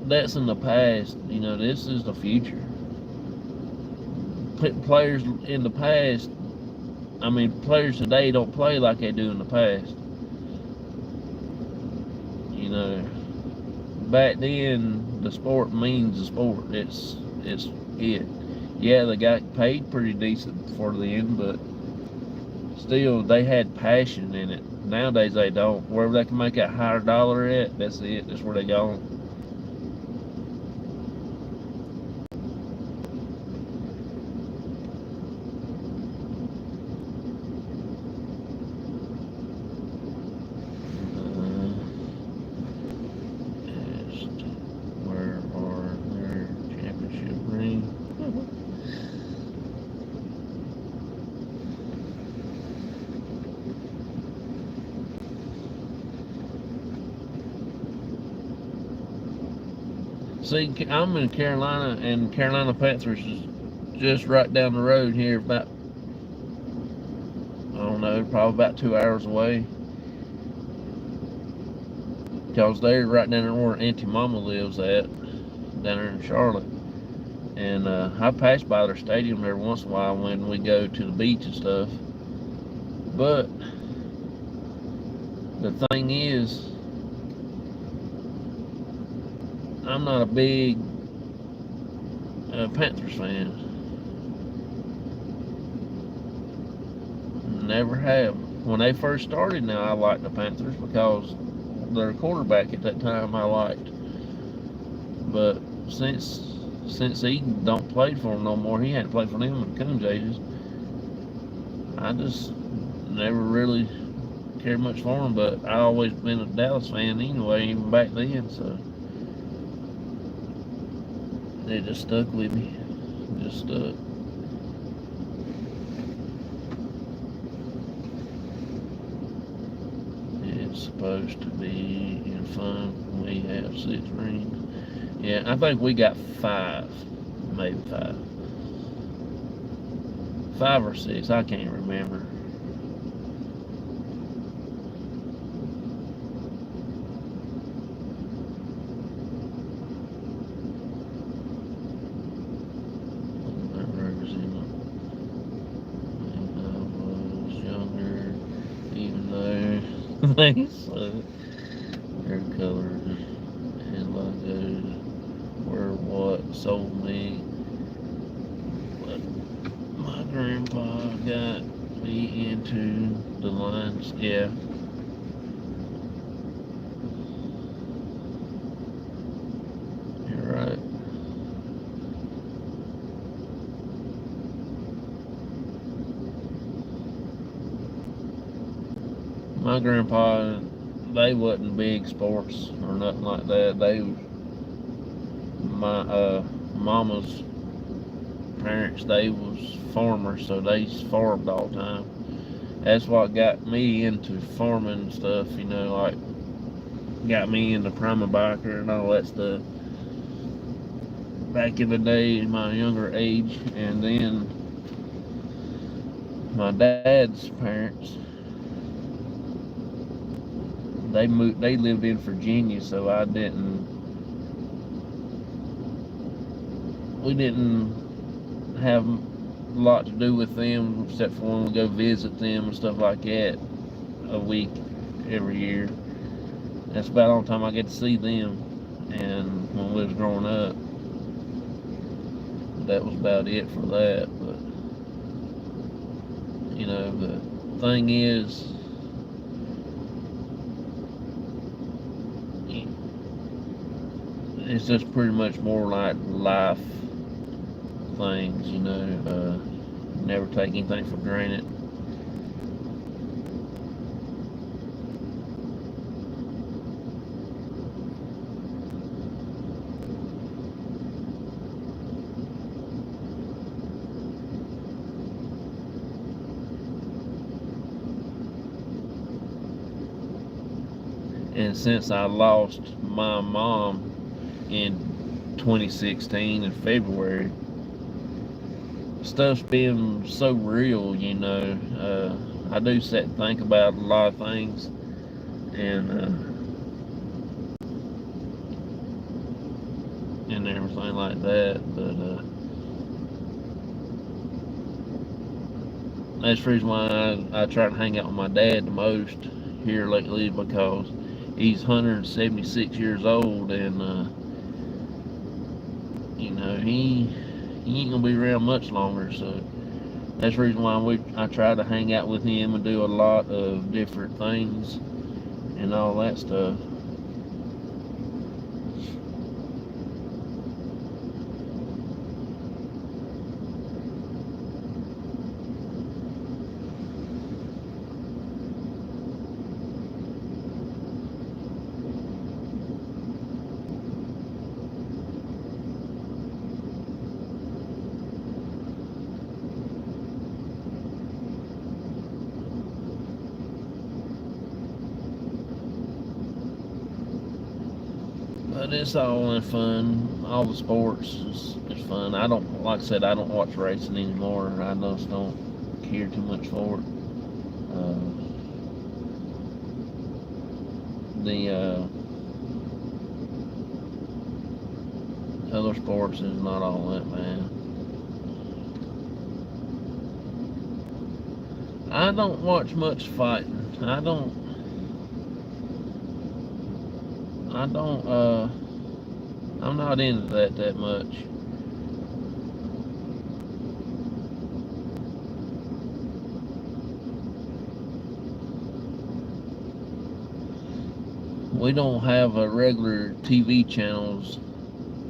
that's in the past. This is the future. Players in the past, players today don't play like they do in the past. Back then, the sport means the sport. It's it. Yeah, they got paid pretty decent for the end, but still, they had passion in it. Nowadays, they don't. Wherever they can make that higher dollar at, that's it. That's where they go. See, I'm in Carolina, and Carolina Panthers is just right down the road here, about, I don't know, probably about 2 hours away. Because they're right down there where Auntie Mama lives at, down there in Charlotte. And I pass by their stadium every once in a while when we go to the beach and stuff. But the thing is, I'm not a big Panthers fan. Never have. When they first started, now I like the Panthers because their quarterback at that time I liked. But since he don't play for them no more, he hadn't played for them in the Coons ages. I just never really cared much for him, but I always been a Dallas fan anyway, even back then. So it just stuck with me. Just stuck. It's supposed to be in fun. We have 6 rings. Yeah, I think we got 5, maybe 5. 5 or 6, I can't remember. They suck. Hair colors and logos were what sold me. But my grandpa got me into the lines. Yeah. You're right. My grandpa, they wasn't big sports or nothing like that. My mama's parents, they was farmers, so they farmed all the time. That's what got me into farming and stuff, like got me into prima biker and all that stuff back in the day in my younger age. And then my dad's parents, they lived in Virginia, so we didn't have a lot to do with them except for when we go visit them and stuff like that a week every year. That's about the only time I get to see them. And when we was growing up, that was about it for that. But the thing is, it's just pretty much more like life things, never take anything for granted. And since I lost my mom in 2016 in February, stuff's been so real, I do sit and think about a lot of things, and everything like that. But that's the reason why I try to hang out with my dad the most here lately, because he's 176 years old, and he ain't gonna be around much longer. So that's the reason why I try to hang out with him and do a lot of different things and all that stuff. But it's all in fun. All the sports is fun. Like I said, I don't watch racing anymore. I just don't care too much for it. The other sports is not all that, man. I don't watch much fighting. I'm not into that much. we don't have a regular TV channels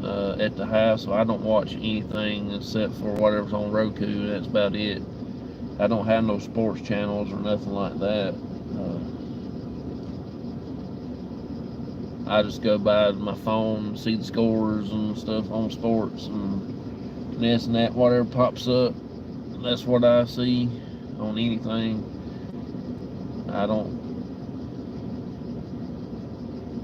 at the house, so I don't watch anything except for whatever's on Roku. That's about it. I don't have no sports channels or nothing like that. I just go by my phone, see the scores and stuff on sports, and this and that, whatever pops up, that's what I see on anything. I don't.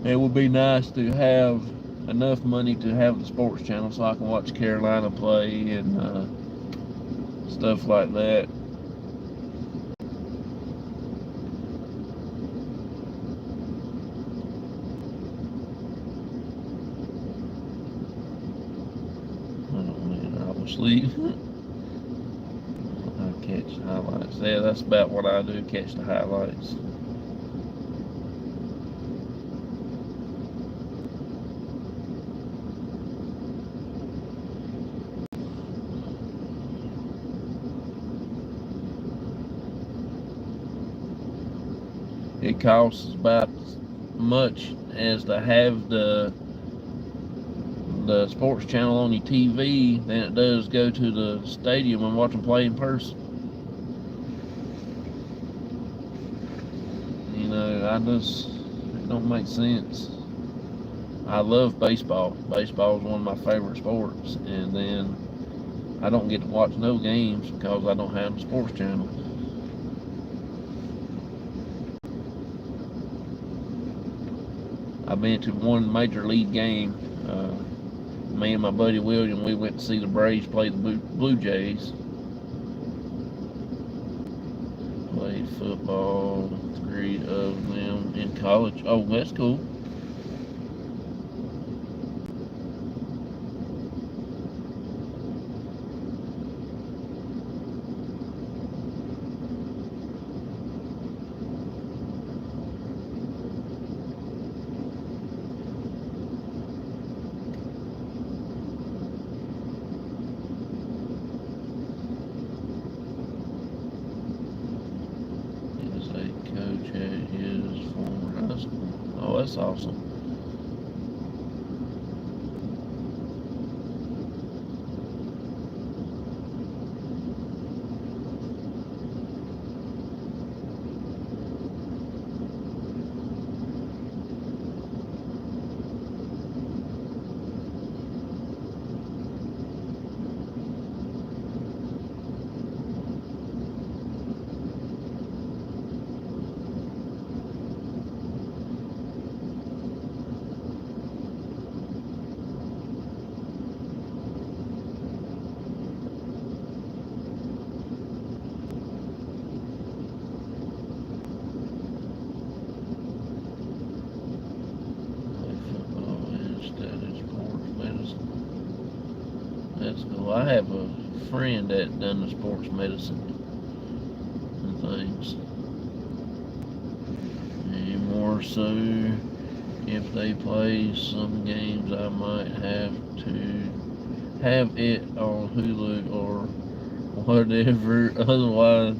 It would be nice to have enough money to have the sports channel so I can watch Carolina play and stuff like that. Sleep. I catch highlights. Yeah, that's about what I do, catch the highlights. It costs about as much as to have the sports channel on your TV than it does go to the stadium and watch them play in person. You know, it don't make sense. I love baseball. Baseball is one of my favorite sports, and then I don't get to watch no games because I don't have the sports channel. I've been to one major league game. Me and my buddy William, we went to see the Braves play the Blue Jays. Played football, 3 of them in college. Oh, that's cool. Coach at his former high school. Oh, that's awesome. That's cool. I have a friend that done the sports medicine and things. And more so, if they play some games, I might have to have it on Hulu or whatever. Otherwise,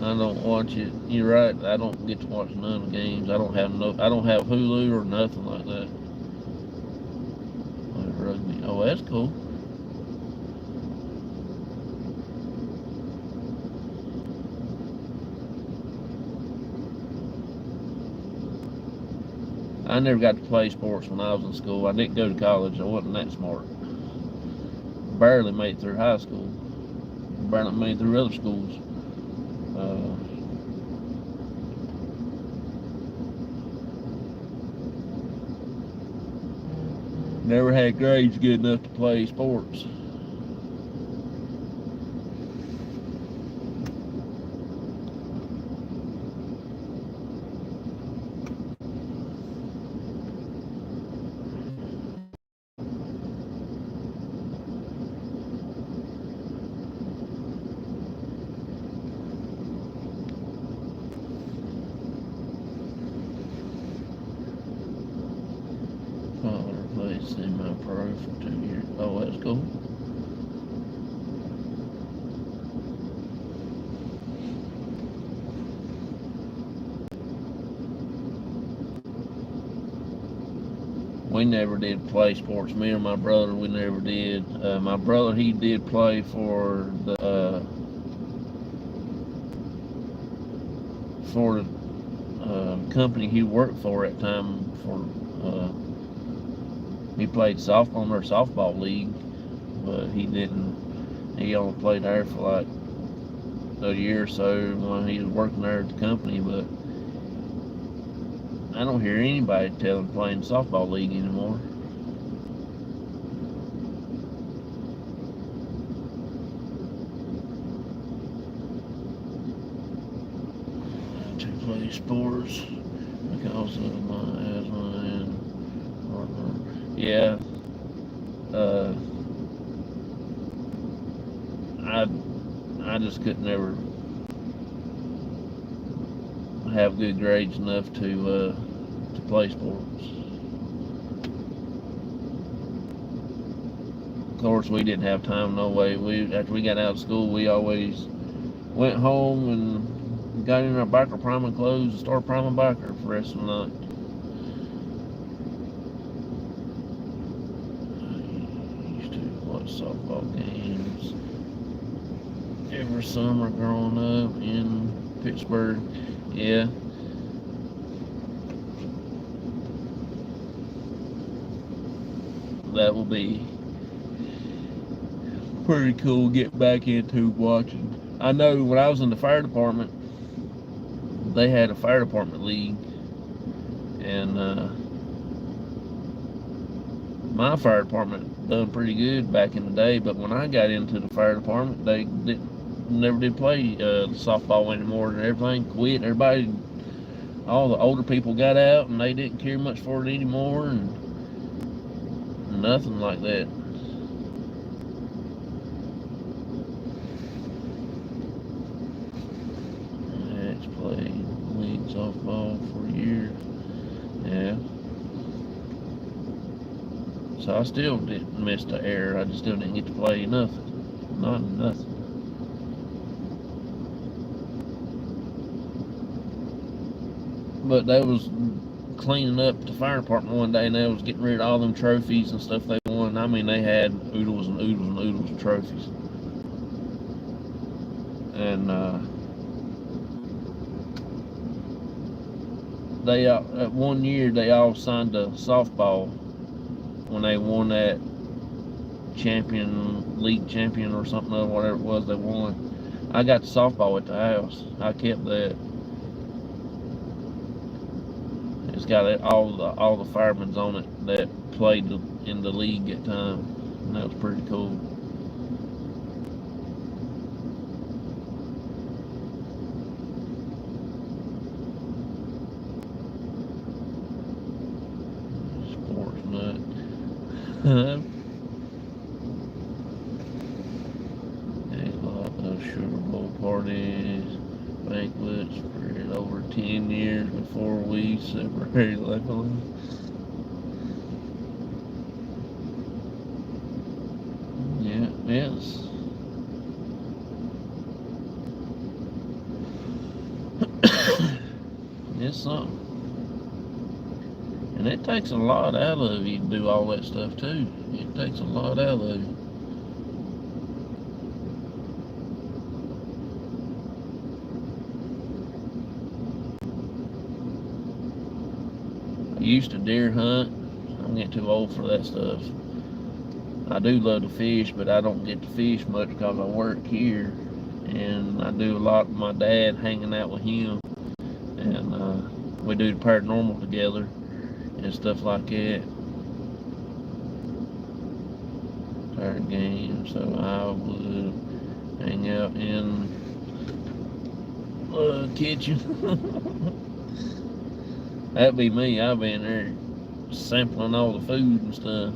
I don't watch it. You're right. I don't get to watch none of the games. I don't have Hulu or nothing like that. Like rugby. Oh, that's cool. I never got to play sports when I was in school. I didn't go to college. I wasn't that smart. Barely made it through high school. Barely made it through other schools. Never had grades good enough to play sports. Father played semi-pro for 2 years. Oh, that's cool. we never did play sports. Me and my brother, we never did. My brother, he did play for the company he worked for at the time. He played softball in their softball league, but he didn't. He only played there for like a year or so when he was working there at the company. But I don't hear anybody tell him playing softball league anymore. To play sports because of my asthma and heartburn. Yeah. I just could never have good grades enough to play sports. Of course, we didn't have time. No way. After we got out of school, we always went home and got in our biker priming clothes and started priming biker for the rest of the night. I used to watch softball games every summer growing up in Pittsburgh. Yeah. That will be pretty cool to get back into watching. I know when I was in the fire department, they had a fire department league, and my fire department done pretty good back in the day. But when I got into the fire department, they never did play softball anymore, and everything quit. Everybody, all the older people got out, and they didn't care much for it anymore, and nothing like that. It's played league softball for years. Yeah. So I still didn't miss the air. I just still didn't get to play nothing. Not nothing. But they was cleaning up the fire department one day, and they was getting rid of all them trophies and stuff they won. I mean, they had oodles and oodles and oodles of trophies. And they at one year they all signed a softball when they won that league champion or something or whatever it was they won. I got the softball at the house. I kept that. It's got all the firemen on it that played in the league at the time, and that was pretty cool. Sports nut. A lot of sugar bowl parties, banquets for over 10 years before we separated, luckily. Yeah, yes. It's something. And it takes a lot out of you to do all that stuff too. It takes a lot out of you. I used to deer hunt. I'm getting too old for that stuff. I do love to fish, but I don't get to fish much because I work here. And I do a lot with my dad, hanging out with him. And we do the paranormal together and stuff like that. Card games, so I would hang out in the kitchen. That'd be me. I'd be in there sampling all the food and stuff.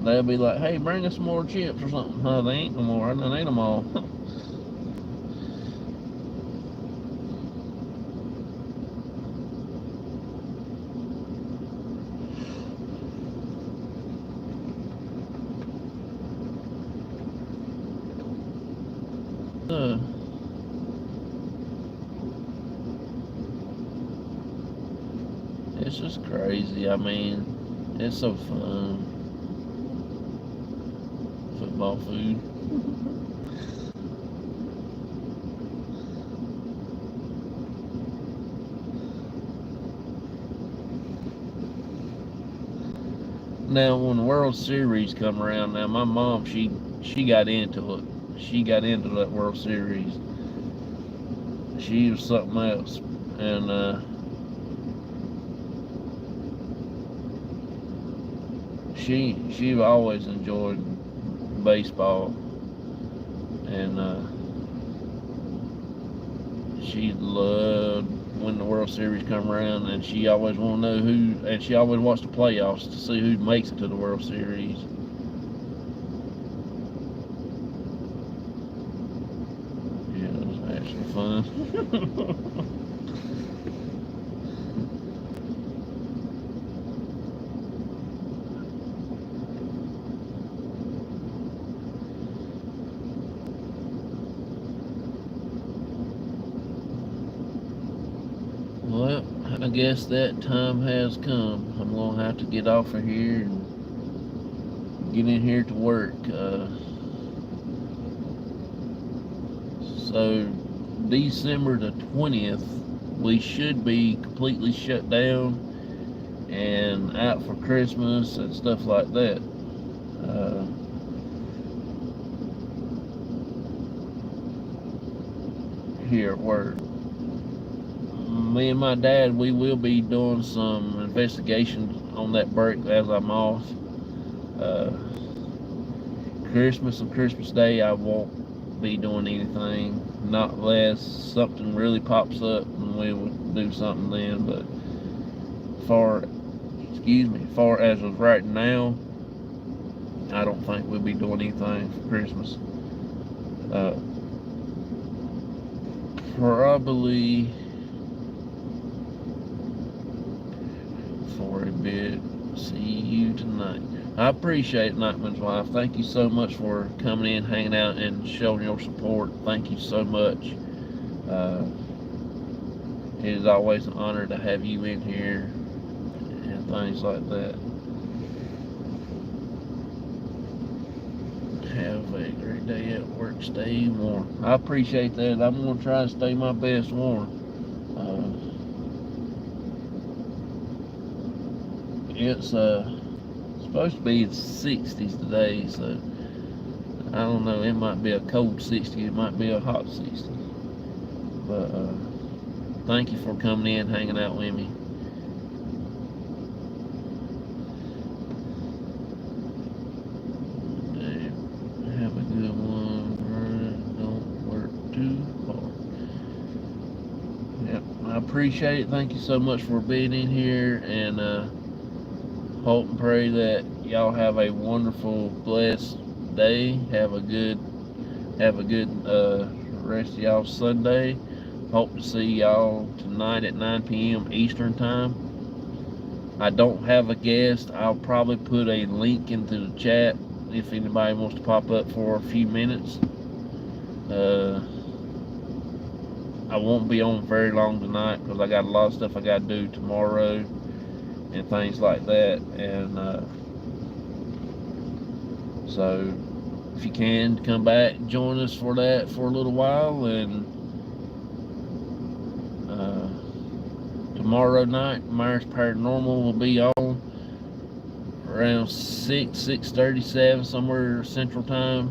They'll be like, hey, bring us some more chips or something. Oh, they ain't no more. I done ate them all. It's just crazy. I mean, It's so fun. Football food. Now, when the World Series come around, now my mom, she got into it. She got into that World Series. She was something else, and she always enjoyed baseball, and she loved when the World Series come around, and she always want to know who, and she always watched the playoffs to see who makes it to the World Series. Yeah, it was actually fun. Well, I guess that time has come. I'm gonna have to get off of here and get in here to work. So December the 20th, we should be completely shut down and out for Christmas and stuff like that. Uh, Here at work. Me and my dad, we will be doing some investigations on that break as I'm off. Uh, Christmas and Christmas Day, I won't be doing anything, not unless something really pops up and we will do something then. But far as of right now, I don't think we'll be doing anything for Christmas. Uh, Probably for a bit. See you tonight. I appreciate Nightman's Wife. Thank you so much for coming in, hanging out, and showing your support. Thank you so much. It is always an honor to have you in here and things like that. Have a great day at work. Stay warm. I appreciate that. I'm going to try to stay my best warm. It's supposed to be in 60s today, so I don't know. It might be a cold 60. It might be a hot 60. But thank you for coming in, hanging out with me. Have a good one. Don't work too hard. Yep, I appreciate it. Thank you so much for being in here, and hope and pray that y'all have a wonderful, blessed day. Have a good rest of y'all Sunday. Hope to see y'all tonight at 9 p.m. Eastern time. I don't have a guest. I'll probably put a link into the chat if anybody wants to pop up for a few minutes. I won't be on very long tonight because I got a lot of stuff I got to do tomorrow and things like that. And so if you can, come back, join us for that for a little while. And tomorrow night, Myers Paranormal will be on around 6:37, somewhere Central Time.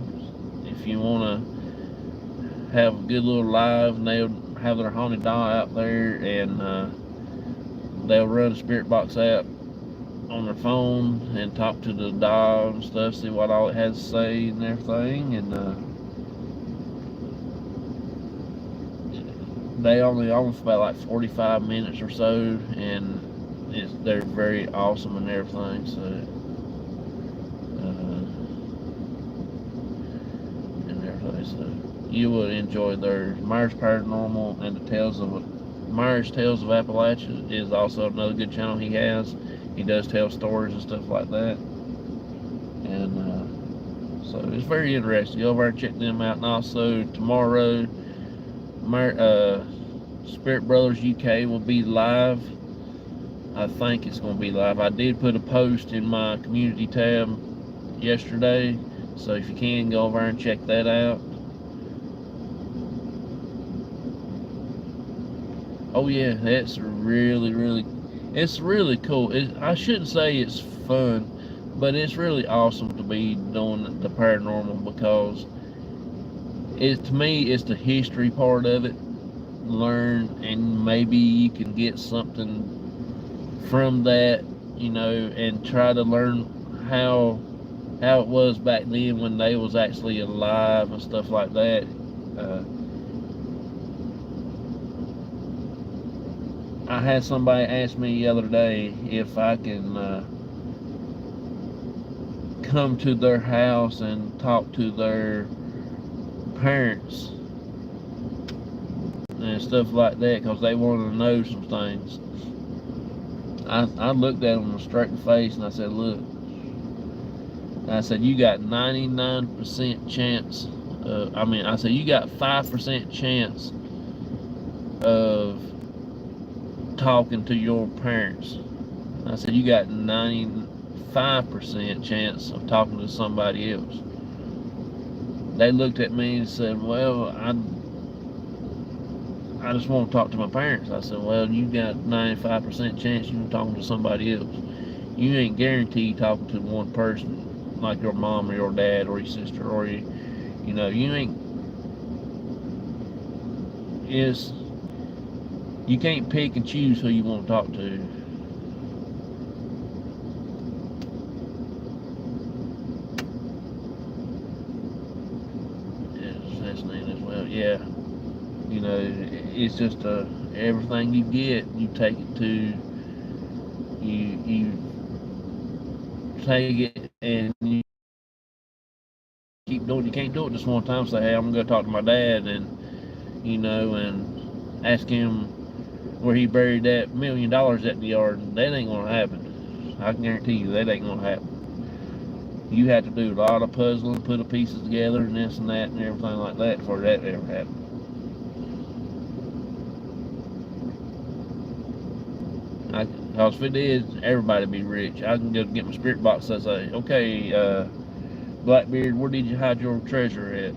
If you want to have a good little live, and they'll have their haunted doll out there, and they'll run a spirit box app on their phone and talk to the doll and stuff, see what all it has to say and everything. And they only on for about like 45 minutes or so, and they're very awesome and everything. So and everything. So you will enjoy theirs. Myers Paranormal and the Myers Tales of Appalachia is also another good channel he has. He does tell stories and stuff like that. And so it's very interesting. Go over and check them out. And also tomorrow, Spirit Brothers UK will be live I think it's going to be live. I did put a post in my community tab yesterday, so if you can, go over and check that out. Oh yeah, that's it's really cool. I shouldn't say it's fun, but it's really awesome to be doing the paranormal, because to me, it's the history part of it. Learn, and maybe you can get something from that, and try to learn how it was back then when they was actually alive and stuff like that. Uh, I had somebody ask me the other day if I can come to their house and talk to their parents and stuff like that, because they wanted to know some things. I looked at them straight in the face and I said, look, I said, you got 99% chance. I said, you got 5% chance of talking to your parents. I said, you got 95% chance of talking to somebody else. They looked at me and said, well, I just want to talk to my parents. I said, well, you got 95% chance you're talking to somebody else. You ain't guaranteed talking to one person, like your mom or your dad or your sister, or you ain't. You can't pick and choose who you want to talk to. That's neat as well. Yeah, it's just everything you get, you take it to. You take it and you keep doing. You can't do it just one time. Say, hey, I'm gonna go talk to my dad, and and ask him where he buried that $1 million at the yard. That ain't gonna happen. I can guarantee you that ain't gonna happen. You have to do a lot of puzzling, put the pieces together, and this and that, and everything like that before that ever happened. Because if it is, everybody be rich. I can go get my spirit box and say, okay, Blackbeard, where did you hide your treasure at?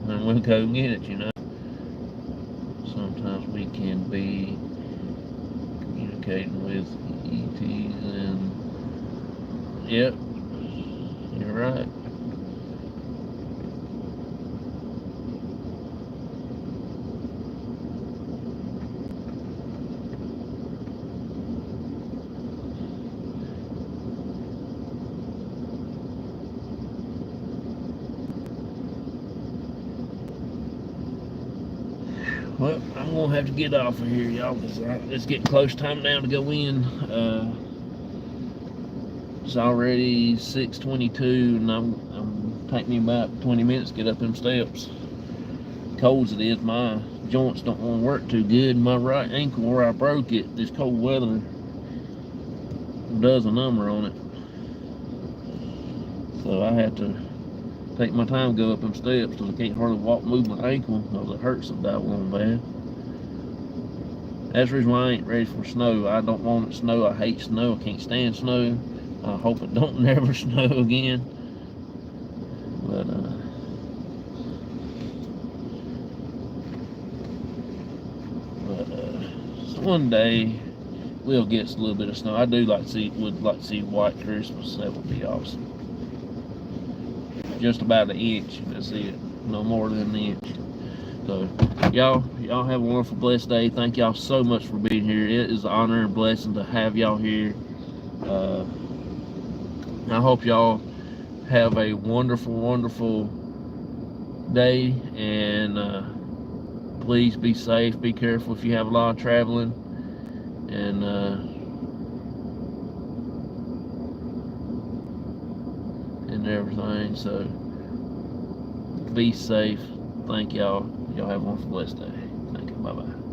And we'll go and get it, Sometimes we can be communicating with ETs, and yep, you're right. Well, I'm gonna have to get off of here, y'all, because it's getting close time now to go in. It's already 6:22, and I'm taking me about 20 minutes to get up them steps. Cold as it is, my joints don't want to work too good. My right ankle, where I broke it, this cold weather does a number on it. So I have to take my time to go up them steps, because I can't hardly move my ankle, because it hurts so doggone bad. That's the reason why I ain't ready for snow. I don't want it to snow. I hate snow. I can't stand snow. I hope it don't never snow again. But so one day we'll get a little bit of snow. I would like to see white Christmas. That would be awesome. Just about an inch. That's it. No more than an inch. So y'all have a wonderful, blessed day. Thank y'all so much for being here. It is an honor and blessing to have y'all here. I hope y'all have a wonderful, wonderful day, and please be safe, be careful if you have a lot of traveling, and everything. So be safe. Thank y'all. Y'all have a wonderful, blessed day. Thank you. Bye bye.